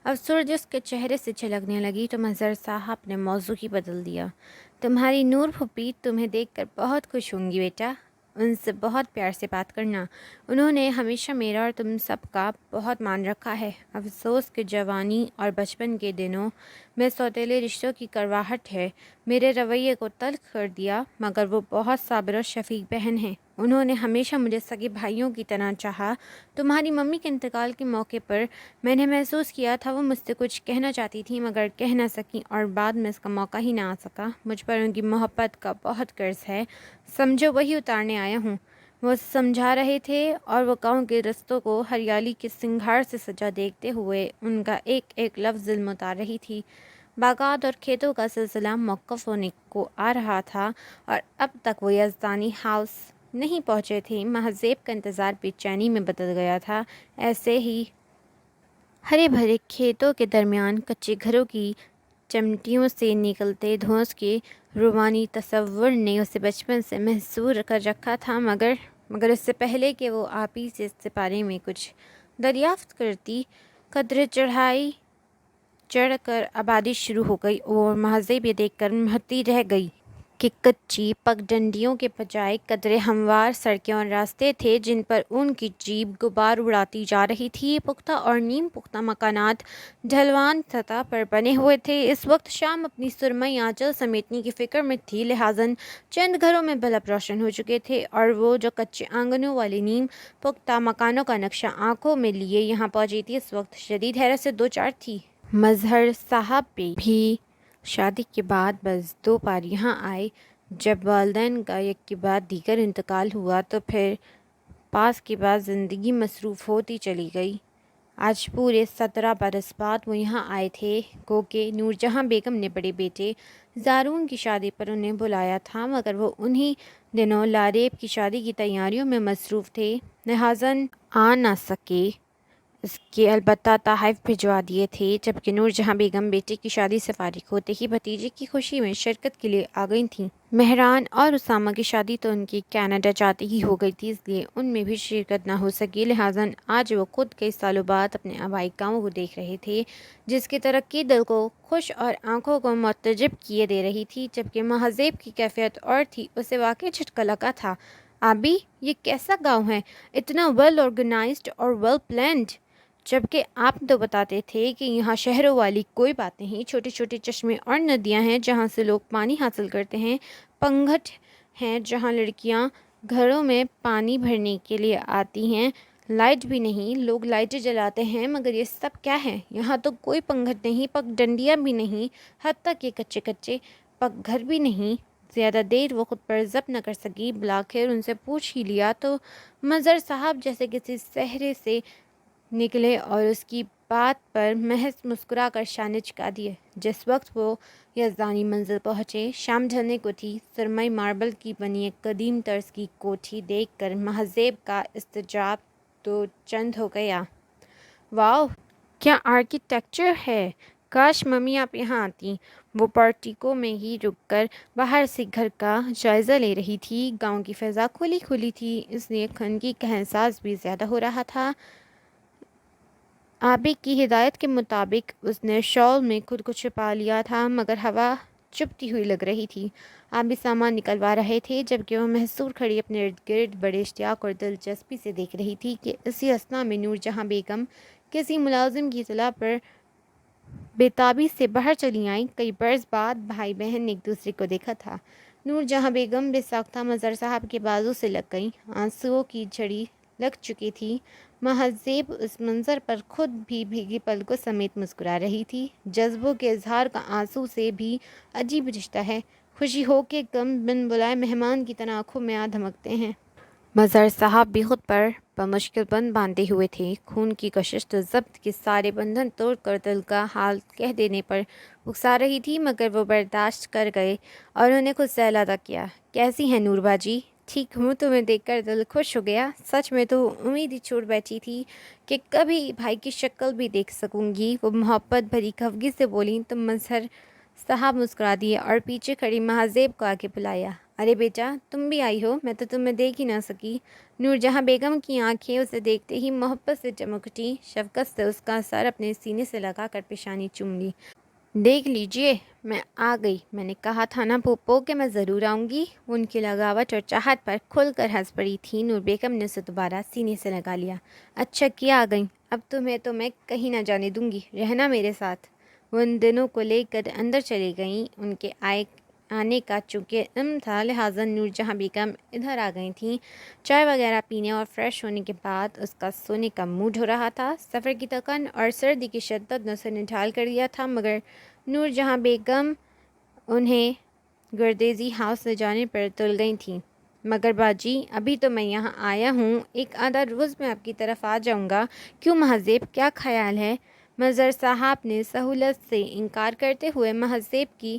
اب سورج اس کے چہرے سے چھلکنے لگی تو مظہر صاحب نے موضوع ہی بدل دیا۔ تمہاری نور پھوپھی تمہیں دیکھ کر بہت خوش ہوں گی بیٹا، ان سے بہت پیار سے بات کرنا، انہوں نے ہمیشہ میرا اور تم سب کا بہت مان رکھا ہے۔ افسوس کہ جوانی اور بچپن کے دنوں میں سوتیلے رشتوں کی کرواہٹ ہے میرے رویے کو تلخ کر دیا، مگر وہ بہت صابر و شفیق بہن ہیں، انہوں نے ہمیشہ مجھے سگے بھائیوں کی طرح چاہا۔ تمہاری ممی کے انتقال کے موقع پر میں نے محسوس کیا تھا وہ مجھ سے کچھ کہنا چاہتی تھیں مگر کہہ نہ سکیں اور بعد میں اس کا موقع ہی نہ آ سکا۔ مجھ پر ان کی محبت کا بہت قرض ہے، سمجھو وہی اتارنے آیا ہوں۔ وہ سمجھا رہے تھے اور وہ گاؤں کے رستوں کو ہریالی کے سنگھار سے سجا دیکھتے ہوئے ان کا ایک ایک لفظ دل میں اتار رہی تھی۔ باغات اور کھیتوں کا سلسلہ موقف ہونے کو آ رہا تھا اور اب تک وہ یزدانی ہاؤس نہیں پہنچے تھے۔ مہذیب کا انتظار بے چینی میں بدل گیا تھا۔ ایسے ہی ہرے بھرے کھیتوں کے درمیان کچے گھروں کی چمٹیوں سے نکلتے دھویں کے روحانی تصور نے اسے بچپن سے محصور کر رکھا تھا، مگر اس سے پہلے کہ وہ آپی سے اس بارے میں کچھ دریافت کرتی، قدرے چڑھ کر آبادی شروع ہو گئی اور مہذیب یہ دیکھ کر محتی رہ گئی کہ کچی پگڈنڈیوں کے بجائے قدرے ہموار سڑکیں اور راستے تھے جن پر ان کی جیپ غبار اڑاتی جا رہی تھی۔ پختہ اور نیم پختہ مکانات ڈھلوان سطح پر بنے ہوئے تھے۔ اس وقت شام اپنی سرمئی آنچل سمیٹنے کی فکر میں تھی، لہٰذا چند گھروں میں بلب روشن ہو چکے تھے اور وہ جو کچے آنگنوں والے نیم پختہ مکانوں کا نقشہ آنکھوں میں لیے یہاں پہنچی تھی، اس وقت شدید حیرت سے دو چار تھی۔ مظہر صاحب بھی شادی کے بعد بس 2 بار یہاں آئے۔ جب والدین کا یک کے بعد دیگر انتقال ہوا تو پھر پاس کے بعد زندگی مصروف ہوتی چلی گئی۔ آج پورے 17 برس بعد وہ یہاں آئے تھے، گو کہ نور جہاں بیگم نے بڑے بیٹے زارون کی شادی پر انہیں بلایا تھا، مگر وہ انہی دنوں لاریب کی شادی کی تیاریوں میں مصروف تھے، لہٰذا آ نہ سکے۔ اس کے البتہ تحائف بھجوا دیے تھے۔ جبکہ نور جہاں بیگم بیٹے کی شادی سے فارغ ہوتے ہی بھتیجے کی خوشی میں شرکت کے لیے آ گئی تھیں۔ مہران اور اسامہ کی شادی تو ان کی کینیڈا جاتے ہی ہو گئی تھی، اس لیے ان میں بھی شرکت نہ ہو سکی، لہٰذا آج وہ خود کئی سالوں بعد اپنے آبائی گاؤں کو دیکھ رہے تھے، جس کی ترقی دل کو خوش اور آنکھوں کو معتجب کیے دے رہی تھی۔ جبکہ مہذیب کی کیفیت اور تھی، اسے واقعی جھٹکا لگا تھا۔ آبی، یہ کیسا گاؤں ہے، اتنا ویل آرگنائزڈ اور ویل پلانڈ! جبکہ آپ تو بتاتے تھے کہ یہاں شہروں والی کوئی بات نہیں، چھوٹے چھوٹے چشمے اور ندیاں ہیں جہاں سے لوگ پانی حاصل کرتے ہیں، پنگھٹ ہیں جہاں لڑکیاں گھروں میں پانی بھرنے کے لیے آتی ہیں، لائٹ بھی نہیں، لوگ لائٹیں جلاتے ہیں، مگر یہ سب کیا ہے؟ یہاں تو کوئی پنگھٹ نہیں، پگ ڈنڈیاں بھی نہیں، حتیٰ کہ کچے کچے پگ گھر بھی نہیں۔ زیادہ دیر وہ خود پر ضبط نہ کر سکی، بلاخر ان سے پوچھ ہی لیا تو مظہر صاحب جیسے کسی سحرے سے نکلے اور اس کی بات پر محض مسکرا کر شانے چکا دیے۔ جس وقت وہ یزدانی منزل پہنچے، شام ڈھلنے کو تھی، سرمئی ماربل کی بنی ایک قدیم طرز کی کوٹھی دیکھ کر مہذیب کا استعجاب تو چند ہو گیا۔ واؤ، کیا آرکیٹیکچر ہے! کاش ممی آپ یہاں آتیں۔ وہ پارٹیکو میں ہی رک کر باہر سے گھر کا جائزہ لے رہی تھی۔ گاؤں کی فضا کھلی کھلی تھی، اس لیے خنکی کا احساس بھی زیادہ ہو رہا تھا۔ آبی کی ہدایت کے مطابق اس نے شال میں خود کو چھپا لیا تھا، مگر ہوا چبھتی ہوئی لگ رہی تھی۔ آبی سامان نکلوا رہے تھے، جبکہ وہ محصور کھڑی اپنے ارد گرد بڑے اشتیاق اور دلچسپی سے دیکھ رہی تھی کہ اسی اثنا میں نور جہاں بیگم کسی ملازم کی اطلاع پر بے تابی سے باہر چلی آئیں۔ کئی برس بعد بھائی بہن نے ایک دوسرے کو دیکھا تھا۔ نور جہاں بیگم بے ساختہ مظہر صاحب کے بازو سے لگ گئیں، آنسوؤں کی جھڑی لگ چکی تھی۔ مہذیب اس منظر پر خود بھی بھیگی پلکوں سمیت مسکرا رہی تھی۔ جذبوں کے اظہار کا آنسو سے بھی عجیب رشتہ ہے، خوشی ہو کے غم بن بلائے مہمان کی طرح آنکھوں میں آ دھمکتے ہیں۔ مظہر صاحب بھی خود پر بمشکل بند باندھے ہوئے تھے، خون کی کشش و ضبط کے سارے بندھن توڑ کر دل کا حال کہہ دینے پر اکسا رہی تھی، مگر وہ برداشت کر گئے اور انہوں نے خود سے علحدہ کیا۔ کیسی ہیں نور باجی؟ ٹھیک ہوں، تمہیں دیکھ کر دل خوش ہو گیا۔ سچ میں تو امید ہی چھوڑ بیٹھی تھی کہ کبھی بھائی کی شکل بھی دیکھ سکوں گی، وہ محبت بھری خفگی سے بولیں تو مظہر صاحب مسکرا دیے اور پیچھے کھڑی مہذیب کو آگے بلایا۔ ارے بیٹا، تم بھی آئی ہو، میں تو تمہیں دیکھ ہی نہ سکی۔ نور جہاں بیگم کی آنکھیں اسے دیکھتے ہی محبت سے چمک اٹھیں، شفقت سے اس کا سر اپنے سینے سے لگا کر پیشانی چوم لی۔ دیکھ لیجئے، میں آ گئی، میں نے کہا تھا نا پھوپھو کہ میں ضرور آؤں گی۔ وہ ان کی لگاوٹ اور چاہت پر کھل کر ہنس پڑی تھی۔ نور بیگم نے اسے دوبارہ سینے سے لگا لیا۔ اچھا کیا آ گئیں، اب تمہیں تو میں کہیں نہ جانے دوں گی، رہنا میرے ساتھ۔ وہ ان دونوں کو لے کر اندر چلی گئیں۔ ان کے آنے کا چونکہ علم تھا، لہٰذا نور جہاں بیگم ادھر آ گئی تھیں۔ چائے وغیرہ پینے اور فریش ہونے کے بعد اس کا سونے کا موڈ ہو رہا تھا۔ سفر کی تھکن اور سردی کی شدت نے اسے نڈھال کر دیا تھا، مگر نور جہاں بیگم انہیں گردیزی ہاؤس لے جانے پر تل گئی تھیں۔ مگر باجی، ابھی تو میں یہاں آیا ہوں، ایک آدھا روز میں آپ کی طرف آ جاؤں گا۔ کیوں مہذیب، کیا خیال ہے؟ مظہر صاحب نے سہولت سے انکار کرتے ہوئے مہذیب کی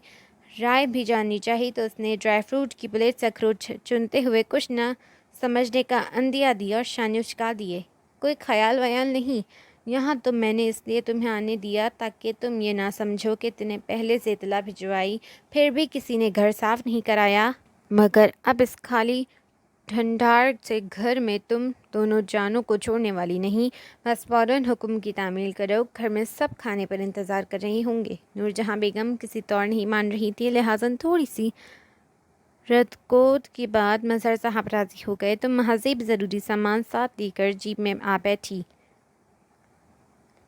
رائے بھی جاننی چاہی تو اس نے ڈرائی فروٹ کی پلیٹ سے اخروٹ چنتے ہوئے کچھ نہ سمجھنے کا عندیہ دیا اور شانے اچکا دیے۔ کوئی خیال ویال نہیں، یہاں تو میں نے اس لیے تمہیں آنے دیا تاکہ تم یہ نہ سمجھو کہ تمہیں پہلے سے اطلاع بھجوائی پھر بھی کسی نے گھر صاف نہیں کرایا۔ مگر اب اس خالی ڈھنڈھار سے گھر میں تم دونوں جانوں کو چھوڑنے والی نہیں، بس فوراً حکم کی تعمیل کرو، گھر میں سب کھانے پر انتظار کر رہے ہوں گے۔ نور جہاں بیگم کسی طور نہیں مان رہی تھی، لہٰذا تھوڑی سی رت کوت کے بعد مظہر صاحب راضی ہو گئے تو مہذب ضروری سامان ساتھ لے کر جیپ میں آ بیٹھی۔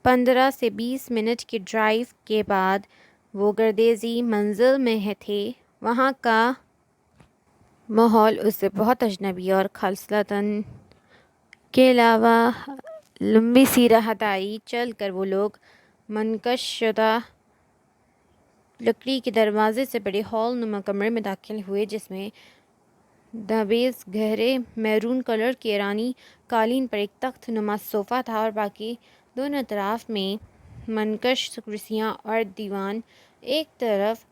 15 سے 20 منٹ کی ڈرائیو کے بعد وہ گردیزی منزل میں تھے۔ وہاں کا ماحول اسے بہت اجنبی اور خلصتاً کے علاوہ لمبی سی راہداری چل کر وہ لوگ منقش شدہ لکڑی کے دروازے سے بڑے ہال نما کمرے میں داخل ہوئے، جس میں دہلیز گہرے میرون کلر کے ایرانی قالین پر ایک تخت نما صوفہ تھا اور باقی دونوں اطراف میں منقش کرسیاں اور دیوان ایک طرف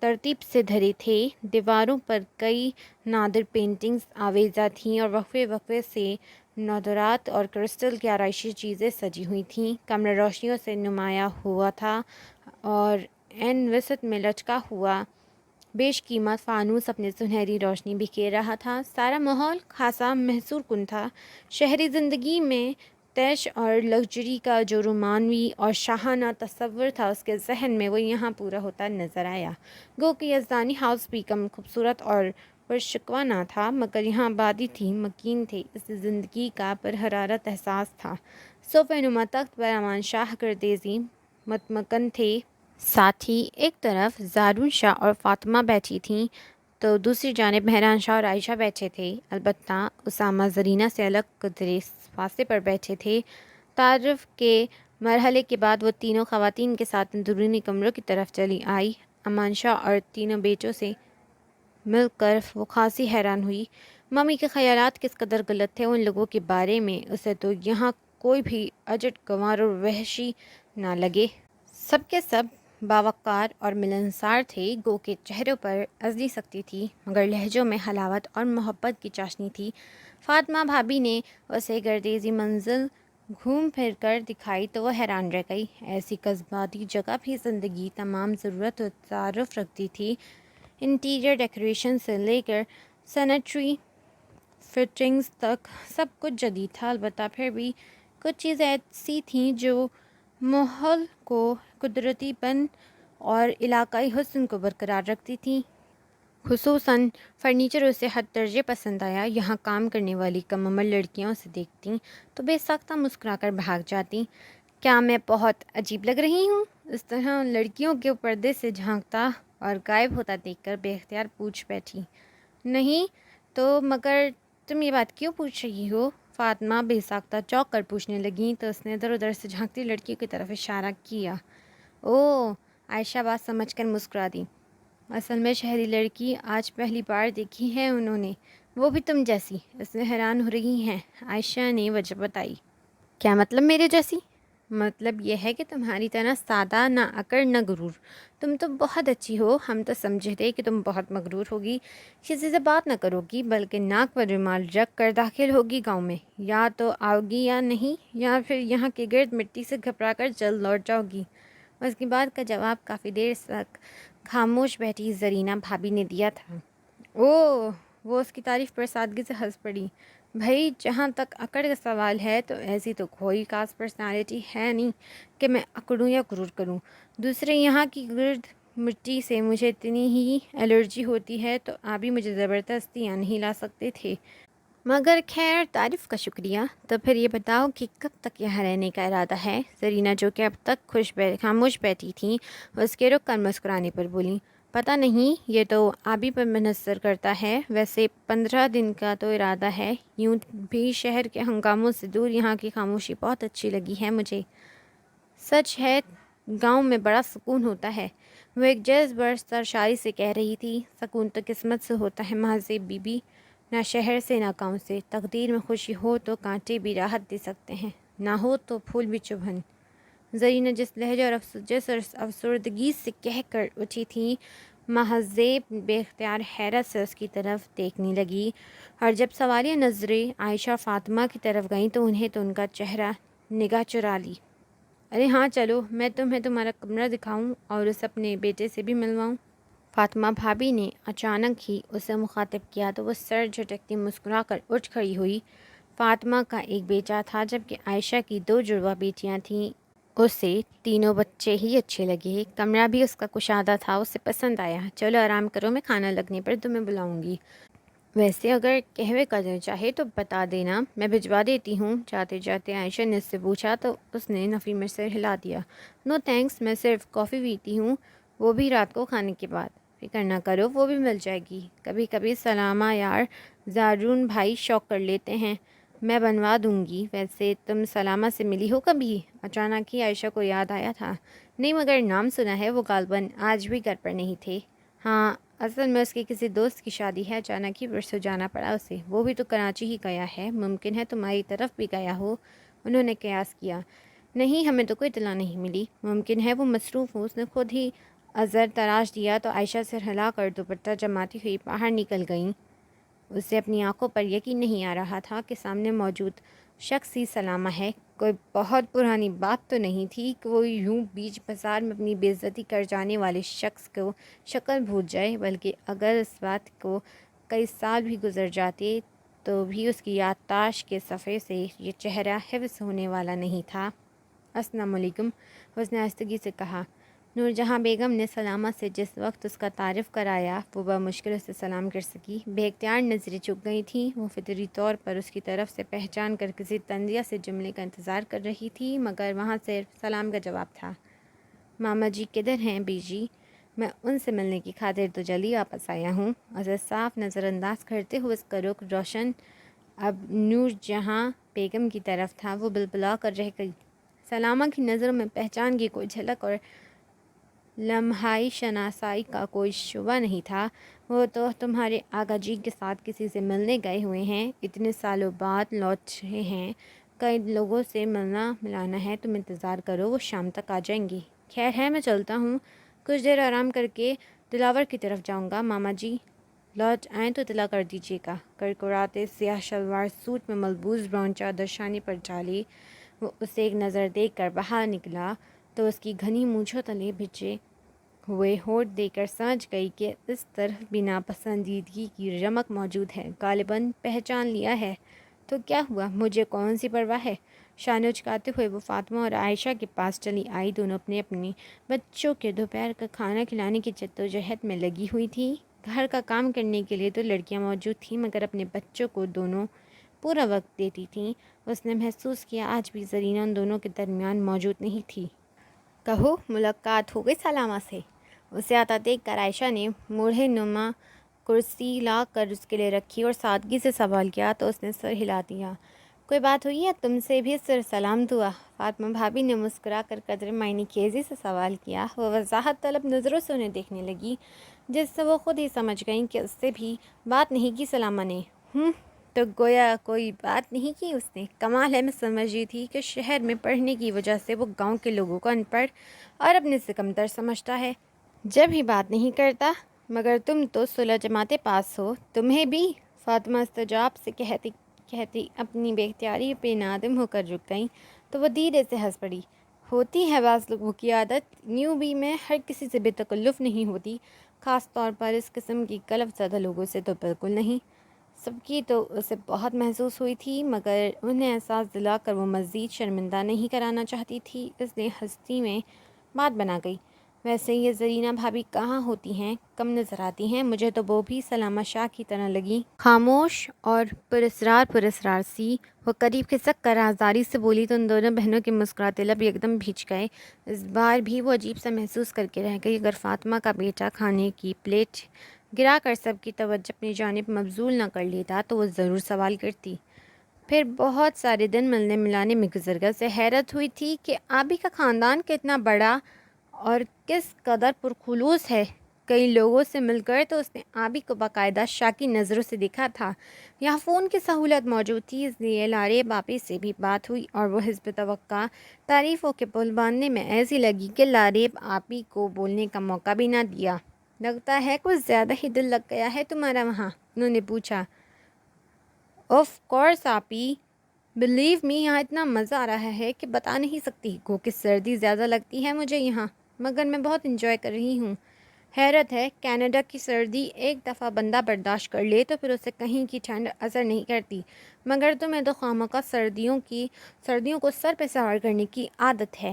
ترتیب سے دھرے تھے۔ دیواروں پر کئی نادر پینٹنگز آویزاں تھیں اور وقفے وقفے سے نوادرات اور کرسٹل کی آرائشی چیزیں سجی ہوئی تھیں۔ کمرہ روشنیوں سے نمایاں ہوا تھا اور عین وسط میں لچکا ہوا بیش قیمت فانوس اپنی سنہری روشنی بکھیر رہا تھا۔ سارا ماحول خاصا محصور کن تھا۔ شہری زندگی میں طیش اور لگژری کا جو رومانوی اور شاہانہ تصور تھا، اس کے ذہن میں وہ یہاں پورا ہوتا نظر آیا۔ گو کہ یزدانی ہاؤس بھی کم خوبصورت اور پرشکوہ نہ تھا، مگر یہاں آبادی تھی، مکین تھے، اس زندگی کا پرحرارت احساس تھا۔ صوفہ نما تخت پر امان شاہ گردیزی متمکن تھے۔ ساتھ ہی ایک طرف زارون شاہ اور فاطمہ بیٹھی تھیں تو دوسری جانب مہران شاہ اور عائشہ بیٹھے تھے۔ البتہ اسامہ زرینہ سے الگ قدرے فاصلے پر بیٹھے تھے۔ تعارف کے مرحلے کے بعد وہ تینوں خواتین کے ساتھ اندرونی کمروں کی طرف چلی آئی۔ امان شاہ اور تینوں بیٹوں سے مل کر وہ خاصی حیران ہوئی۔ ممی کے خیالات کس قدر غلط تھے ان لوگوں کے بارے میں، اسے تو یہاں کوئی بھی اجٹ گنوار اور وحشی نہ لگے۔ سب کے سب باوقار اور ملنسار تھے، گو کہ چہروں پر ازلی سختی تھی، مگر لہجوں میں حلاوت اور محبت کی چاشنی تھی۔ فاطمہ بھابی نے اسے گردیزی منزل گھوم پھر کر دکھائی تو وہ حیران رہ گئی۔ ایسی قصباتی جگہ بھی زندگی تمام ضرورت و تعارف رکھتی تھی۔ انٹیریئر ڈیکوریشن سے لے کر سینیٹری فٹنگز تک سب کچھ جدید تھا، البتہ پھر بھی کچھ چیزیں ایسی تھیں جو ماحول کو قدرتی پن اور علاقائی حسن کو برقرار رکھتی تھیں۔ خصوصاً فرنیچر اسے حد درجے پسند آیا۔ یہاں کام کرنے والی کم عمر لڑکیاں اسے دیکھتیں تو بے ساختہ مسکرا کر بھاگ جاتیں۔ کیا میں بہت عجیب لگ رہی ہوں؟ اس طرح لڑکیوں کے پردے سے جھانکتا اور غائب ہوتا دیکھ کر بے اختیار پوچھ بیٹھی۔ نہیں تو مگر تم یہ بات کیوں پوچھ رہی ہو؟ فاطمہ بے ساختہ چونک کر پوچھنے لگیں تو اس نے ادھر ادھر سے جھانکتی لڑکیوں کی طرف اشارہ کیا۔ اوہ! عائشہ بات سمجھ کر مسکرا دی۔ اصل میں شہری لڑکی آج پہلی بار دیکھی ہے انہوں نے، وہ بھی تم جیسی۔ اس میں حیران ہو رہی ہیں، عائشہ نے وجہ بتائی۔ کیا مطلب میرے جیسی؟ مطلب یہ ہے کہ تمہاری طرح سادہ، نہ اکڑ نہ غرور۔ تم تو بہت اچھی ہو، ہم تو سمجھے تھے کہ تم بہت مغرور ہوگی، کسی سے بات نہ کرو گی بلکہ ناک پر رومال رکھ کر داخل ہوگی گاؤں میں، یا تو آؤ گی یا نہیں، یا پھر یہاں کے گرد مٹی سے گھبرا کر جلد لوٹ جاؤ گی۔ اس کی بات کا جواب کافی دیر تک خاموش بیٹھی زرینہ بھابی نے دیا تھا۔ اوہ! وہ اس کی تعریف پر سادگی سے ہنس پڑی۔ بھئی جہاں تک اکڑ کا سوال ہے تو ایسی تو کوئی خاص پرسنالٹی ہے نہیں کہ میں اکڑوں یا غرور کروں۔ دوسرے یہاں کی گرد مٹی سے مجھے اتنی ہی الرجی ہوتی ہے تو آپ بھی مجھے زبردستی یہاں نہیں لا سکتے تھے۔ مگر خیر تعریف کا شکریہ۔ تو پھر یہ بتاؤ کہ کب تک یہاں رہنے کا ارادہ ہے؟ زرینہ جو کہ اب تک خاموش بیٹھی تھیں، اس کے رخ کر مسکرانے پر بولیں۔ پتہ نہیں، یہ تو آبی پر منحصر کرتا ہے، ویسے 15 دن کا تو ارادہ ہے۔ یوں بھی شہر کے ہنگاموں سے دور یہاں کی خاموشی بہت اچھی لگی ہے مجھے۔ سچ ہے گاؤں میں بڑا سکون ہوتا ہے، وہ ایک جذبہ سرشاری سے کہہ رہی تھی۔ سکون تو قسمت سے ہوتا ہے مہذب بی بی، نہ شہر سے نہ گاؤں سے۔ تقدیر میں خوشی ہو تو کانٹے بھی راحت دے سکتے ہیں، نہ ہو تو پھول بھی چبھن۔ زرینہ جس لہجے اور جس افسردگی سے کہہ کر اٹھی تھی، مہذب بے اختیار حیرت سے اس کی طرف دیکھنے لگی، اور جب سوالیہ نظریں عائشہ اور فاطمہ کی طرف گئیں تو انہیں تو ان کا چہرہ نگاہ چرا لی۔ ارے ہاں چلو، میں تمہیں تمہارا کمرہ دکھاؤں اور اسے اپنے بیٹے سے بھی ملواؤں۔ فاطمہ بھابی نے اچانک ہی اسے مخاطب کیا تو وہ سر جھٹکتی مسکرا کر اٹھ کھڑی ہوئی۔ فاطمہ کا ایک بیٹا تھا جبکہ عائشہ کی 2 جڑواں بیٹیاں تھیں۔ اسے تینوں بچے ہی اچھے لگے، کمرہ بھی اس کا کشادہ تھا، اسے پسند آیا۔ چلو آرام کرو، میں کھانا لگنے پر تمہیں بلاؤں گی۔ ویسے اگر قہوے کا دل چاہے تو بتا دینا، میں بھجوا دیتی ہوں۔ جاتے جاتے عائشہ نے اس سے پوچھا تو اس نے نفی میں سر ہلا دیا۔ نو تھینکس، میں صرف کافی پیتی ہوں، وہ بھی رات کو کھانے کے بعد۔ فکر نہ کرو، وہ بھی مل جائے گی۔ کبھی کبھی سلامہ یار زارون بھائی شوق کر لیتے ہیں، میں بنوا دوں گی۔ ویسے تم سلامہ سے ملی ہو کبھی؟ اچانک ہی عائشہ کو یاد آیا تھا۔ نہیں، مگر نام سنا ہے، وہ غالباً آج بھی گھر پر نہیں تھے۔ ہاں، اصل میں اس کی کسی دوست کی شادی ہے، اچانک ہی پرسوں جانا پڑا اسے۔ وہ بھی تو کراچی ہی گیا ہے، ممکن ہے تمہاری طرف بھی گیا ہو۔ انہوں نے قیاس کیا۔ نہیں، ہمیں تو کوئی اطلاع نہیں ملی، ممکن ہے وہ مصروف ہو۔ اس نے خود ہی اظہر تراش دیا تو عائشہ سر ہلا کر دوپٹہ جماتی ہوئی باہر نکل گئیں۔ اسے اپنی آنکھوں پر یقین نہیں آ رہا تھا کہ سامنے موجود شخص ہی سلامہ ہے۔ کوئی بہت پرانی بات تو نہیں تھی کہ وہ یوں بیچ بازار میں اپنی بے عزتی کر جانے والے شخص کو شکل بھول جائے، بلکہ اگر اس بات کو کئی سال بھی گزر جاتے تو بھی اس کی یادداشت کے صفحے سے یہ چہرہ حفظ ہونے والا نہیں تھا۔ السلام علیکم، اس نے آہستگی سے کہا۔ نور جہاں بیگم نے سلامہ سے جس وقت اس کا تعارف کرایا وہ بمشکل اسے سلام کر سکی۔ بے اختیار نظریں چک گئی تھیں، وہ فطری طور پر اس کی طرف سے پہچان کر کسی طنزیہ سے جملے کا انتظار کر رہی تھی، مگر وہاں صرف سلام کا جواب تھا۔ ماما جی کدھر ہیں بیجی؟ میں ان سے ملنے کی خاطر تو جلدی واپس آیا ہوں۔ اسے صاف نظر انداز کرتے ہوئے اس کا رخ روشن اب نور جہاں بیگم کی طرف تھا، وہ بلبلا کر رہ گئی۔ سلامہ کی نظروں میں پہچان کی کوئی جھلک اور لمحائی شناسائی کا کوئی شبہ نہیں تھا۔ وہ تو تمہارے آقا جی کے ساتھ کسی سے ملنے گئے ہوئے ہیں، اتنے سالوں بعد لوٹ رہے ہیں، کئی لوگوں سے ملنا ملانا ہے، تم انتظار کرو، وہ شام تک آ جائیں گی۔ خیر ہے، میں چلتا ہوں، کچھ دیر آرام کر کے دلاور کی طرف جاؤں گا۔ ماما جی لوٹ آئیں تو اطلاع کر دیجیے گا۔ کڑکڑاتے سیاہ شلوار سوٹ میں ملبوس براؤن چادر شانے پر ڈالی وہ اسے ایک نظر دیکھ کر باہر نکلا تو اس کی گھنی مونچھوں تلے بھجے ہوئے ہونٹ دیکھ کر سمجھ گئی کہ اس طرف بھی ناپسندیدگی کی رمق موجود ہے۔ غالباً پہچان لیا ہے تو کیا ہوا، مجھے کون سی پرواہ ہے۔ شانے اچکاتے ہوئے وہ فاطمہ اور عائشہ کے پاس چلی آئی۔ دونوں اپنے اپنے بچوں کے دوپہر کا کھانا کھلانے کی جدوجہد میں لگی ہوئی تھی۔ گھر کا کام کرنے کے لیے تو لڑکیاں موجود تھیں، مگر اپنے بچوں کو دونوں پورا وقت دیتی تھیں۔ اس نے محسوس کیا آج بھی زرینہ ان دونوں کے درمیان موجود نہیں تھی۔ کہو، ملاقات ہو گئی سلامہ سے؟ اسے آتا دیکھ کر عائشہ نے موڑھے نما کرسی لا کر اس کے لیے رکھی اور سادگی سے سوال کیا تو اس نے سر ہلا دیا۔ کوئی بات ہوئی ہے؟ تم سے بھی سر سلام دعا؟ فاطمہ بھابھی نے مسکرا کر قدر معنی خیزی سے سوال کیا۔ وہ وضاحت طلب نظروں سے انہیں دیکھنے لگی، جس سے وہ خود ہی سمجھ گئیں کہ اس سے بھی بات نہیں کی سلامہ نے۔ تو گویا کوئی بات نہیں کی اس نے۔ کمال ہے، میں سمجھ رہی تھی کہ شہر میں پڑھنے کی وجہ سے وہ گاؤں کے لوگوں کو ان پڑھ اور اپنے سے کمتر سمجھتا ہے، جب ہی بات نہیں کرتا۔ مگر تم تو 16 جماعتیں پاس ہو، تمہیں بھی؟ فاطمہ استجاب سے کہتی اپنی بے اختیاری پہ نادم ہو کر رک گئیں تو وہ دھیرے سے ہنس پڑی۔ ہوتی ہے بعض لوگوں کی عادت، یوں بھی میں ہر کسی سے بے تکلف نہیں ہوتی، خاص طور پر اس قسم کی قلب زدہ لوگوں سے تو بالکل نہیں۔ سب کی تو اسے بہت محسوس ہوئی تھی، مگر انہیں احساس دلا کر وہ مزید شرمندہ نہیں کرانا چاہتی تھی، اس لیے ہستی میں بات بنا گئی۔ ویسے یہ زرینہ بھابھی کہاں ہوتی ہیں؟ کم نظر آتی ہیں، مجھے تو وہ بھی سلامہ شاہ کی طرح لگی، خاموش اور پراسرار سی۔ وہ قریب کھسک کر آزاری سے بولی تو ان دونوں بہنوں کے مسکراتے لب یکدم بھیج گئے۔ اس بار بھی وہ عجیب سا محسوس کر کے رہ گئی، اگر فاطمہ کا بیٹا کھانے کی پلیٹ گرا کر سب کی توجہ اپنی جانب مبذول نہ کر لیتا تو وہ ضرور سوال کرتی۔ پھر بہت سارے دن ملنے ملانے میں گزر گئے۔ اسے حیرت ہوئی تھی کہ آبی کا خاندان کتنا بڑا اور کس قدر پرخلوص ہے۔ کئی لوگوں سے مل کر تو اس نے آبی کو باقاعدہ شاکی نظروں سے دیکھا تھا۔ یہاں فون کی سہولت موجود تھی، اس لیے لاریب آپی سے بھی بات ہوئی اور وہ حسب توقع تعریفوں کے پل باندھنے میں ایسی لگی کہ لاریب آپی کو بولنے کا موقع بھی نہ دیا۔ لگتا ہے کچھ زیادہ ہی دل لگ گیا ہے تمہارا وہاں، انہوں نے پوچھا۔ آف کورس آپی، بلیو می، یہاں اتنا مزہ آ رہا ہے کہ بتا نہیں سکتی۔ گو کہ سردی زیادہ لگتی ہے مجھے یہاں، مگر میں بہت انجوائے کر رہی ہوں۔ حیرت ہے، کینیڈا کی سردی ایک دفعہ بندہ برداشت کر لے تو پھر اسے کہیں کی ٹھنڈ اثر نہیں کرتی، مگر تمہیں تو خواہ مخواہ سردیوں کو سر پہ سوار کرنے کی عادت ہے۔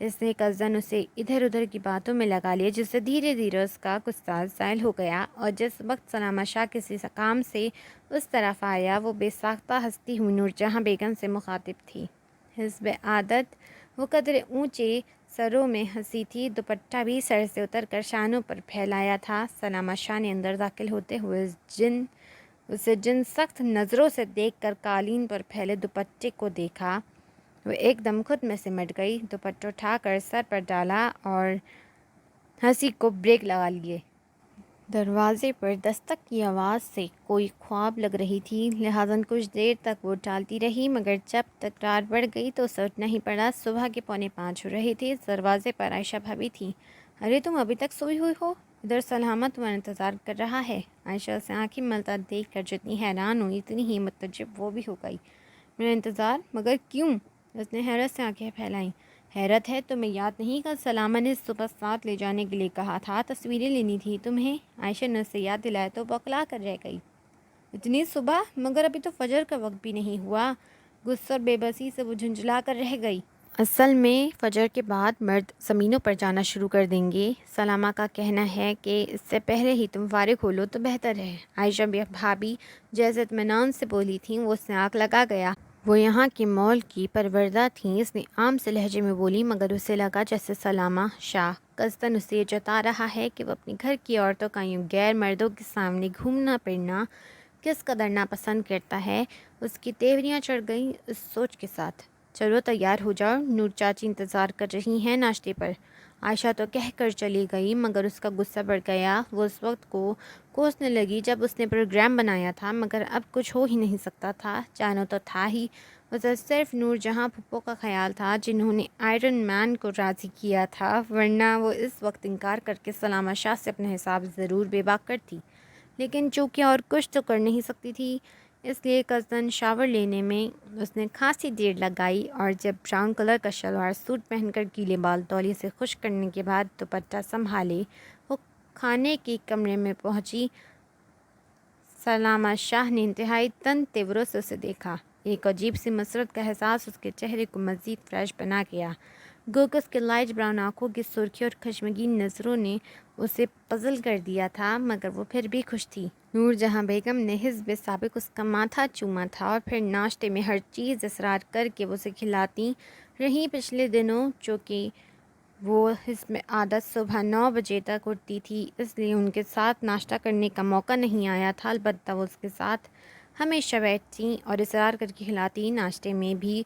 اس نے کزن اسے ادھر ادھر کی باتوں میں لگا لیا، جس سے دھیرے دھیرے اس کا غصہ زائل ہو گیا، اور جس وقت سلامہ شاہ کسی کام سے اس طرف آیا وہ بے ساختہ ہنستی ہوئی نور جہاں بیگم سے مخاطب تھی۔ حسب عادت وہ قدرے اونچے سروں میں ہنسی تھی، دوپٹہ بھی سر سے اتر کر شانوں پر پھیلایا تھا۔ سلامہ شاہ نے اندر داخل ہوتے ہوئے اسے جن سخت نظروں سے دیکھ کر قالین پر پھیلے دوپٹے کو دیکھا، وہ ایک دم خود میں سمٹ گئی، دوپٹہ اٹھا کر سر پر ڈالا اور ہنسی کو بریک لگا لیے۔ دروازے پر دستک کی آواز سے کوئی خواب لگ رہی تھی، لہٰذا کچھ دیر تک وہ ٹالتی رہی، مگر جب تکرار بڑھ گئی تو اسے اٹھنا ہی پڑا۔ صبح کے 4:45 ہو رہے تھے۔ دروازے پر عائشہ بھابی تھی۔ ارے تم ابھی تک سوئی ہوئی ہو؟ ادھر سلامہ تمہارا انتظار کر رہا ہے۔ عائشہ سے آنکھیں ملتا دیکھ کر جتنی حیران ہوئی اتنی ہی متعجب وہ بھی ہو گئی۔ میرا انتظار؟ مگر کیوں؟ اس نے حیرت سے آنکھیں پھیلائیں۔ حیرت ہے تمہیں یاد نہیں؟ کل سلامہ نے صبح ساتھ لے جانے کے لیے کہا تھا، تصویریں لینی تھی تمہیں۔ عائشہ نے اسے یاد دلایا تو بوکھلا کر رہ گئی۔ اتنی صبح؟ مگر ابھی تو فجر کا وقت بھی نہیں ہوا۔ غصے اور بے بسی سے وہ جھنجھلا کر رہ گئی۔ اصل میں فجر کے بعد مرد زمینوں پر جانا شروع کر دیں گے۔ سلامہ کا کہنا ہے کہ اس سے پہلے ہی تم فارغ ہو لو تو بہتر ہے۔ عائشہ بھابی جیسے اطمینان سے بولی تھیں، وہ اس سے آنکھ لگا گیا۔ وہ یہاں کے مال کی پروردہ تھیں، اس نے عام سے لہجے میں بولی، مگر اسے لگا جیسے سلامہ شاہ قصداً اسے یہ جتا رہا ہے کہ وہ اپنی گھر کی عورتوں کا یوں غیر مردوں کے سامنے گھومنا پھرنا کس قدر ناپسند کرتا ہے۔ اس کی تیوریاں چڑھ گئیں اس سوچ کے ساتھ۔ چلو تیار ہو جاؤ، نور چاچی انتظار کر رہی ہیں ناشتے پر۔ عائشہ تو کہہ کر چلی گئی، مگر اس کا غصہ بڑھ گیا۔ وہ اس وقت کو کوسنے لگی جب اس نے پروگرام بنایا تھا، مگر اب کچھ ہو ہی نہیں سکتا تھا۔ جانو تو تھا ہی، اسے صرف نور جہاں پھپھو کا خیال تھا جنہوں نے آئرن مین کو راضی کیا تھا، ورنہ وہ اس وقت انکار کر کے سلامہ شاہ سے اپنا حساب ضرور بے باک کرتی، لیکن چونکہ اور کچھ تو کر نہیں سکتی تھی، اس لیے قصداً شاور لینے میں اس نے خاصی دیر لگائی، اور جب براؤن کلر کا شلوار سوٹ پہن کر گیلے بال تولیے سے خشک کرنے کے بعد دوپٹہ سنبھالے وہ کھانے کے کمرے میں پہنچی، سلامہ شاہ نے انتہائی تند تیوروں سے اسے دیکھا۔ ایک عجیب سی مسرت کا احساس اس کے چہرے کو مزید فریش بنا گیا، گو کہ اس کے لائٹ براؤن آنکھوں کی سرخی اور خشمگین نظروں نے اسے پزل کر دیا تھا، مگر وہ پھر بھی خوش تھی۔ نور جہاں بیگم نے حسب سابق اس کا ماتھا چوما تھا، اور پھر ناشتے میں ہر چیز اصرار کر کے وہ اسے کھلاتی رہیں پچھلے دنوں، چونکہ وہ حسب عادت صبح 9 بجے تک اٹھتی تھی، اس لیے ان کے ساتھ ناشتہ کرنے کا موقع نہیں آیا تھا۔ البتہ وہ اس کے ساتھ ہمیشہ بیٹھتی اور اصرار کر کے کھلاتی۔ ناشتے میں بھی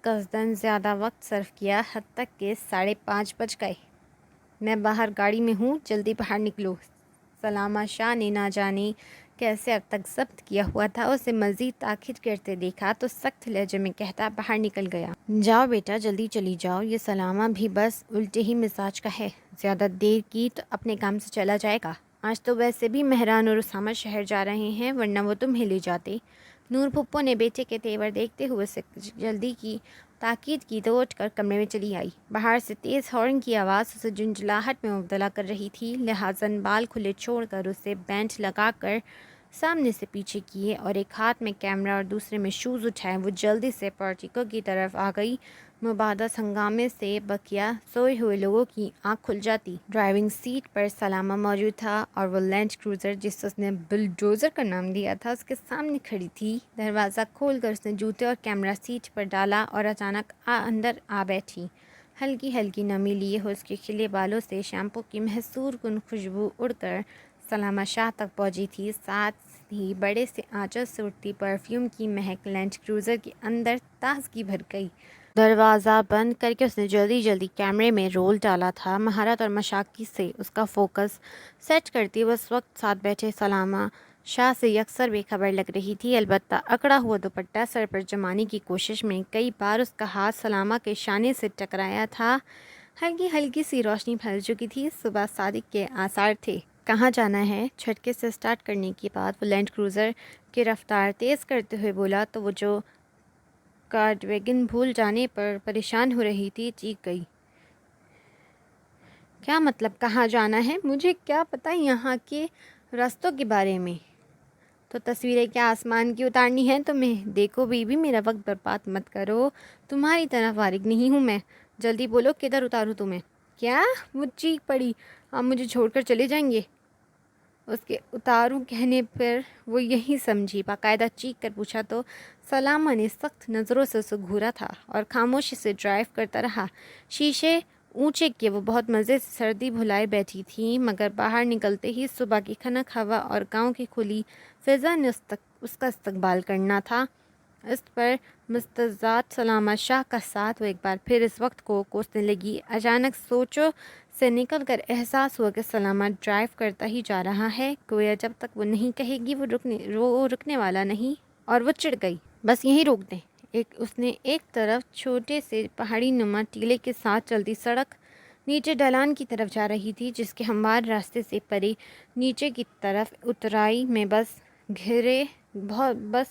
قصداً زیادہ وقت صرف کیا، حتیٰ کہ 5:30 بج گئے۔ میں باہر گاڑی میں ہوں، جلدی باہر نکلو۔ سلامہ شاہ نے نہ جانے کیسے اب تک ضبط کیا ہوا تھا، اسے مزید تاکید کرتے دیکھا تو سخت لہجے میں کہتا باہر نکل گیا۔ جاؤ بیٹا جلدی چلی جاؤ، یہ سلامہ بھی بس الٹے ہی مزاج کا ہے، زیادہ دیر کی تو اپنے کام سے چلا جائے گا۔ آج تو ویسے بھی مہران اور اسامہ شہر جا رہے ہیں، ورنہ وہ تمہیں لے جاتے۔ نور پھپھو نے بیٹے کے تیور دیکھتے ہوئے اسے جلدی کی تاکید کی تو اٹھ کر کمرے میں چلی آئی۔ باہر سے تیز ہارن کی آواز اسے جھنجھلاہٹ میں مبتلا کر رہی تھی، لہٰذا بال کھلے چھوڑ کر اسے بینڈ لگا کر سامنے سے پیچھے کیے اور ایک ہاتھ میں کیمرہ اور دوسرے میں شوز اٹھائے وہ جلدی سے پارٹیکو کی طرف آ گئی۔ مباحث ہنگامے سے بقیہ سوئے ہوئے لوگوں کی آنکھ کھل جاتی۔ ڈرائیونگ سیٹ پر سلامہ موجود تھا، اور وہ لینڈ کروزر جس اس نے بلڈوزر کا نام دیا تھا اس کے سامنے کھڑی تھی۔ دروازہ کھول کر اس نے جوتے اور کیمرہ سیٹ پر ڈالا اور اچانک اندر آ بیٹھی۔ ہلکی ہلکی نمی لیے ہوئے اس کے کھلے بالوں سے شیمپو کی محصور کن خوشبو اڑ کر سلامہ شاہ تک پہنچی تھی، ساتھ ہی بڑے سے آنچل سے اٹھتی پرفیوم کی مہک لینڈ کروزر کے اندر تازگی بھر گئی۔ دروازہ بند کر کے اس نے جلدی جلدی کیمرے میں رول ڈالا تھا، مہارت اور مشاقت سے اس کا فوکس سیٹ کرتی وہ اس وقت ساتھ بیٹھے سلامہ شاہ سے یکسر بے خبر لگ رہی تھی۔ البتہ اکڑا ہوا دوپٹہ سر پر جمانے کی کوشش میں کئی بار اس کا ہاتھ سلامہ کے شانے سے ٹکرایا تھا۔ ہلکی ہلکی سی روشنی پھیل چکی تھی، صبح صادق کے آثار تھے۔ کہاں جانا ہے؟ جھٹکے سے سٹارٹ کرنے کے بعد وہ لینڈ کروزر کی رفتار تیز کرتے ہوئے بولا تو وہ جو کارڈ ویگن بھول جانے پر پریشان ہو رہی تھی چیخ گئی۔ کیا مطلب کہاں جانا ہے؟ مجھے کیا پتہ یہاں کے راستوں کے بارے میں؟ تو تصویریں کیا آسمان کی اتارنی ہیں تمہیں؟ دیکھو بیوی میرا وقت برباد مت کرو، تمہاری طرح فارغ نہیں ہوں میں۔ جلدی بولو کدھر اتاروں تمہیں؟ کیا؟ وہ چیخ پڑی، آپ مجھے چھوڑ کر چلے جائیں گے؟ اس کے اتاروں کہنے پر وہ یہی سمجھی، باقاعدہ چیخ کر پوچھا تو سلامہ نے سخت نظروں سے اسے گھورا تھا اور خاموشی سے ڈرائیو کرتا رہا۔ شیشے اونچے کیے وہ بہت مزے سے سردی بھلائے بیٹھی تھی، مگر باہر نکلتے ہی صبح کی خنک ہوا اور گاؤں کی کھلی فضا نے اس کا استقبال کرنا تھا۔ اس پر مستعد سلامہ شاہ کا ساتھ وہ ایک بار پھر اس وقت کو کوسنے لگی۔ اچانک سوچوں سے نکل کر احساس ہوا کہ سلامہ ڈرائیو کرتا ہی جا رہا ہے، گویا جب تک وہ نہیں کہے گی وہ رکنے والا نہیں، اور وہ چڑ گئی۔ بس یہیں روک دیں۔ اس نے ایک طرف چھوٹے سے پہاڑی نما ٹیلے کے ساتھ چلتی سڑک نیچے ڈھلان کی طرف جا رہی تھی، جس کے ہموار راستے سے پرے نیچے کی طرف اترائی میں بس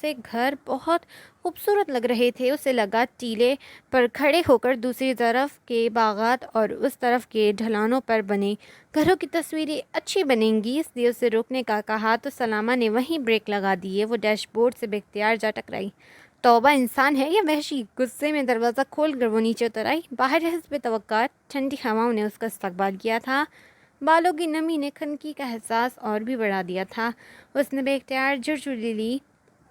ایک گھر بہت خوبصورت لگ رہے تھے۔ اسے لگا ٹیلے پر کھڑے ہو کر دوسری طرف کے باغات اور اس طرف کے ڈھلانوں پر بنے گھروں کی تصویریں اچھی بنیں گی، اس لیے اسے روکنے کا کہا تو سلامہ نے وہیں بریک لگا دیے۔ وہ ڈیش بورڈ سے بے اختیار جا ٹکرائی۔ توبہ، انسان ہے یا وحشی؟ غصے میں دروازہ کھول کر وہ نیچے اتر آئی۔ باہر حسب توقعات ٹھنڈی ہواؤں نے اس کا استقبال کیا تھا۔ بالوں کی نمی نے خنکی کا احساس اور بھی بڑھا دیا تھا۔ اس نے بے اختیار جھرجھری لے لی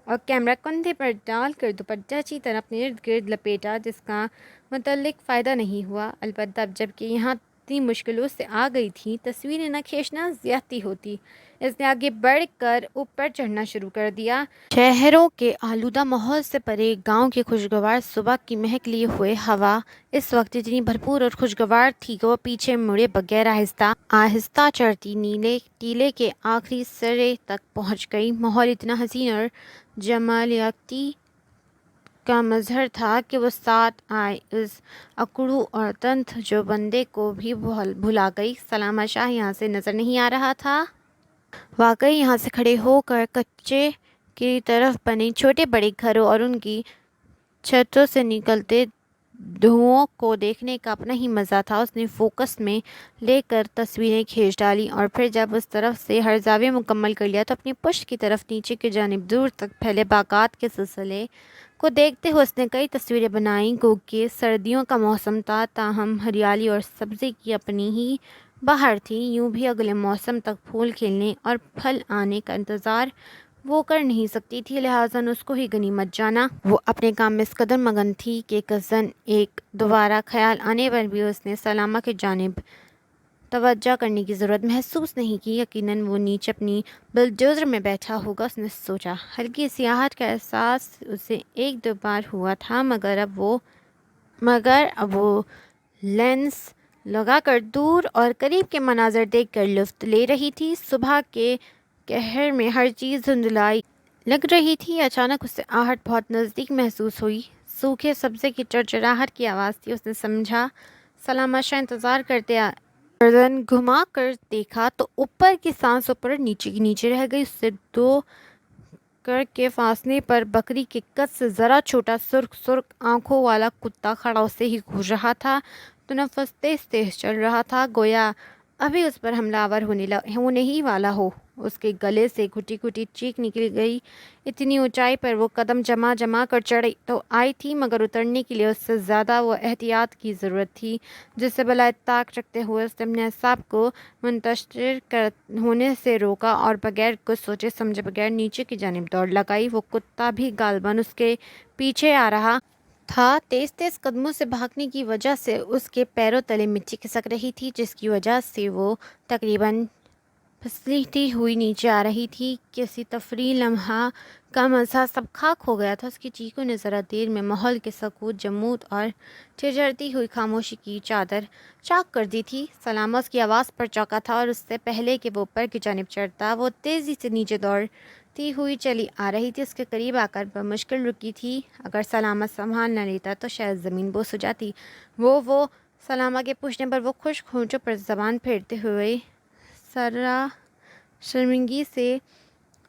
اور کیمرہ کندھے پر ڈال کر دوپٹہ اچھی طرح اپنے ارد گرد لپیٹا، جس کا متعلق فائدہ نہیں ہوا، البتہ اب جب کہ یہاں اتنی مشکلوں سے آ گئی تھی تصویریں نہ کھینچنا زیادتی ہوتی۔ اس نے آگے بڑھ کر اوپر چڑھنا شروع کر دیا۔ شہروں کے آلودہ ماحول سے پرے گاؤں کی خوشگوار صبح کی مہک لیے ہوئے ہوا اس وقت اتنی بھرپور اور خوشگوار تھی کہ وہ پیچھے مڑے بغیر آہستہ آہستہ چڑھتی ٹیلے کے آخری سرے تک پہنچ گئی۔ ماحول اتنا حسین اور جمالیاتی کا مظہر تھا کہ وہ ساتھ آئے اس اکڑو اور تنت جو بندے کو بھی بھلا گئی۔ سلامہ شاہ یہاں سے نظر نہیں آ رہا تھا۔ واقعی یہاں سے کھڑے ہو کر کچے کی طرف بنے چھوٹے بڑے گھروں اور ان کی چھتوں سے نکلتے دھوؤں کو دیکھنے کا اپنا ہی مزہ تھا۔ اس نے فوکس میں لے کر تصویریں کھینچ ڈالی اور پھر جب اس طرف سے ہر زاویہ مکمل کر لیا تو اپنی پشت کی طرف نیچے کی جانب دور تک پھیلے باغات کے سلسلے کو دیکھتے ہوئے اس نے کئی تصویریں بنائیں۔ گو کہ سردیوں کا موسم تھا، تاہم ہریالی اور سبزے کی اپنی ہی بہار تھی۔ یوں بھی اگلے موسم تک پھول کھلنے اور پھل آنے کا انتظار وہ کر نہیں سکتی تھی، لہٰذا اس کو ہی غنیمت جانا۔ وہ اپنے کام میں اس قدر مگن تھی کہ کزن ایک دوبارہ خیال آنے پر بھی اس نے سلامہ کی جانب توجہ کرنے کی ضرورت محسوس نہیں کی۔ یقیناً وہ نیچے اپنی بلڈوزر میں بیٹھا ہوگا، اس نے سوچا۔ ہلکی سی آہٹ کا احساس اسے ایک دو بار ہوا تھا، مگر اب وہ لینس لگا کر دور اور قریب کے مناظر دیکھ کر لطف لے رہی تھی۔ صبح کے قہر میں ہر چیز دھندلائی لگ رہی تھی۔ اچانک اسے آہٹ بہت نزدیک محسوس ہوئی، سوکھے سبزے کی چرچراہٹ کی آواز تھی۔ اس نے سمجھا سلامہ شاہ انتظار کرتے گردن گھما کر دیکھا تو اوپر کی سانسوں پر نیچے کی نیچے رہ گئی۔ اس سے 2 گز کے فاصلے پر بکری کے قد سے ذرا چھوٹا سرخ آنکھوں والا کتا کھڑا اسے ہی گھور رہا تھا۔ تنفس تیز تیز چل رہا تھا، گویا ابھی اس پر حملہ آور ہونے ہی والا ہو۔ اس کے گلے سے گھٹی گھٹی چیخ نکل گئی۔ اتنی اونچائی پر وہ قدم جما کر چڑھی تو آئی تھی، مگر اترنے کے لیے اس سے زیادہ وہ احتیاط کی ضرورت تھی، جس سے بلائے طاق رکھتے ہوئے اس نے اپنے اعصاب کو منتشر ہونے سے روکا اور بغیر کچھ سوچے سمجھے بغیر نیچے کی جانب دوڑ لگائی۔ وہ کتا بھی غالباً اس کے پیچھے آ رہا تھا۔ تیز تیز قدموں سے بھاگنے کی وجہ سے اس کے پیروں تلے مٹی کھسک رہی تھی، جس کی وجہ سے وہ تقریباً پھسلتی ہوئی نیچے آ رہی تھی۔ کسی تفریحی لمحہ کا مزہ سب خاک ہو گیا تھا۔ اس کی چیخوں نے ذرا دیر میں ماحول کے سکوت، جمود اور ٹھٹھرتی ہوئی خاموشی کی چادر چاک کر دی تھی۔ سلامہ اس کی آواز پر چونکا تھا اور اس سے پہلے کہ وہ اوپر کی جانب چڑھتا وہ تیزی سے نیچے دوڑتی ہوئی چلی آ رہی تھی۔ اس کے قریب آ کر بمشکل رکی تھی۔ اگر سلامہ سنبھال نہ لیتا تو شاید زمین بوس ہو جاتی۔ وہ سلامہ کے پوچھنے پر وہ خشک ہونٹوں پر زبان پھیرتے ہوئے ذرا شرمندگی سے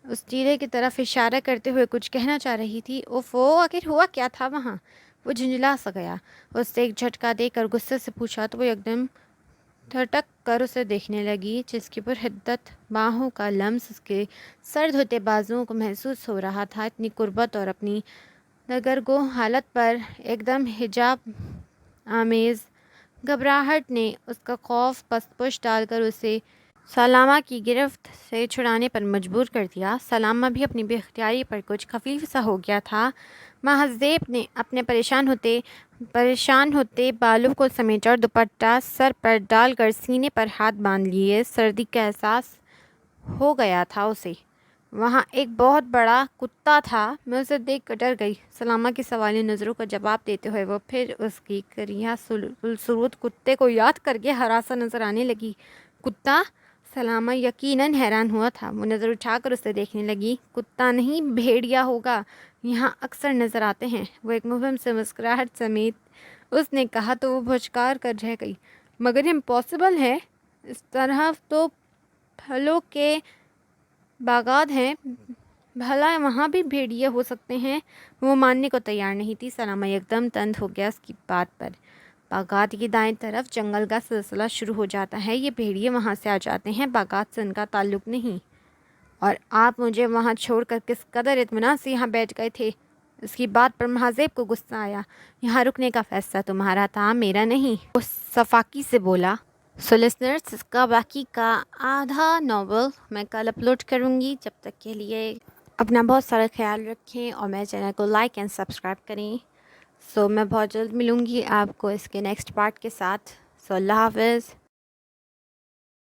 اس ٹیلے کی طرف اشارہ کرتے ہوئے کچھ کہنا چاہ رہی تھی۔ اوفو، آخر ہوا کیا تھا وہاں؟ وہ جھنجھلا سا گیا۔ اس سے ایک جھٹکا دے کر غصے سے پوچھا تو وہ یکدم تھٹک کر اسے دیکھنے لگی، جس کی پرحدت باہوں کا لمس اس کے سرد ہوتے بازوؤں کو محسوس ہو رہا تھا۔ اتنی قربت اور اپنی دگرگوں حالت پر ایک دم حجاب آمیز گھبراہٹ نے اس کا خوف پس پش ڈال کر اسے سلامہ کی گرفت سے چھڑانے پر مجبور کر دیا۔ سلامہ بھی اپنی بے اختیاری پر کچھ خفیف سا ہو گیا تھا۔ مہذیب نے اپنے پریشان ہوتے بالوں کو سمیٹا اور دوپٹہ سر پر ڈال کر سینے پر ہاتھ باندھ لیے۔ سردی کا احساس ہو گیا تھا اسے۔ وہاں ایک بہت بڑا کتا تھا۔ میں اسے دیکھ کر ڈر گئی۔ سلامہ کی سوالیہ نظروں کا جواب دیتے ہوئے وہ پھر اس کی کریہ الصورت کتے کو یاد کر کے ہراساں نظر آنے لگی۔ کتا؟ سلامہ یقیناً حیران ہوا تھا۔ وہ نظر اٹھا کر اسے دیکھنے لگی۔ کتا نہیں، بھیڑیا ہوگا، یہاں اکثر نظر آتے ہیں۔ وہ ایک مبہم سے مسکراہٹ سمیت اس نے کہا تو وہ بھچکار کر رہ گئی۔ مگر امپاسبل ہے، اس طرح تو پھلوں کے باغات ہیں، بھلا وہاں بھی بھیڑیے ہو سکتے ہیں؟ وہ ماننے کو تیار نہیں تھی۔ سلامہ یکدم تند ہو گیا اس کی بات پر۔ باغات کی دائیں طرف جنگل کا سلسلہ شروع ہو جاتا ہے، یہ بھیڑیے وہاں سے آ جاتے ہیں، باغات سے ان کا تعلق نہیں۔ اور آپ مجھے وہاں چھوڑ کر کس قدر اطمینان سے یہاں بیٹھ گئے تھے؟ اس کی بات پر مہذیب کو غصہ آیا۔ یہاں رکنے کا فیصلہ تمہارا تھا، میرا نہیں، وہ صفاقی سے بولا۔ سو لسنرز، اس کا باقی کا آدھا ناول میں کل اپلوڈ کروں گی۔ جب تک کے لیے اپنا بہت سارا خیال رکھیں اور میرے چینل کو لائک اینڈ سبسکرائب کریں۔ سو میں بہت جلد ملوں گی آپ کو اس کے نیکسٹ پارٹ کے ساتھ۔ سو اللہ حافظ۔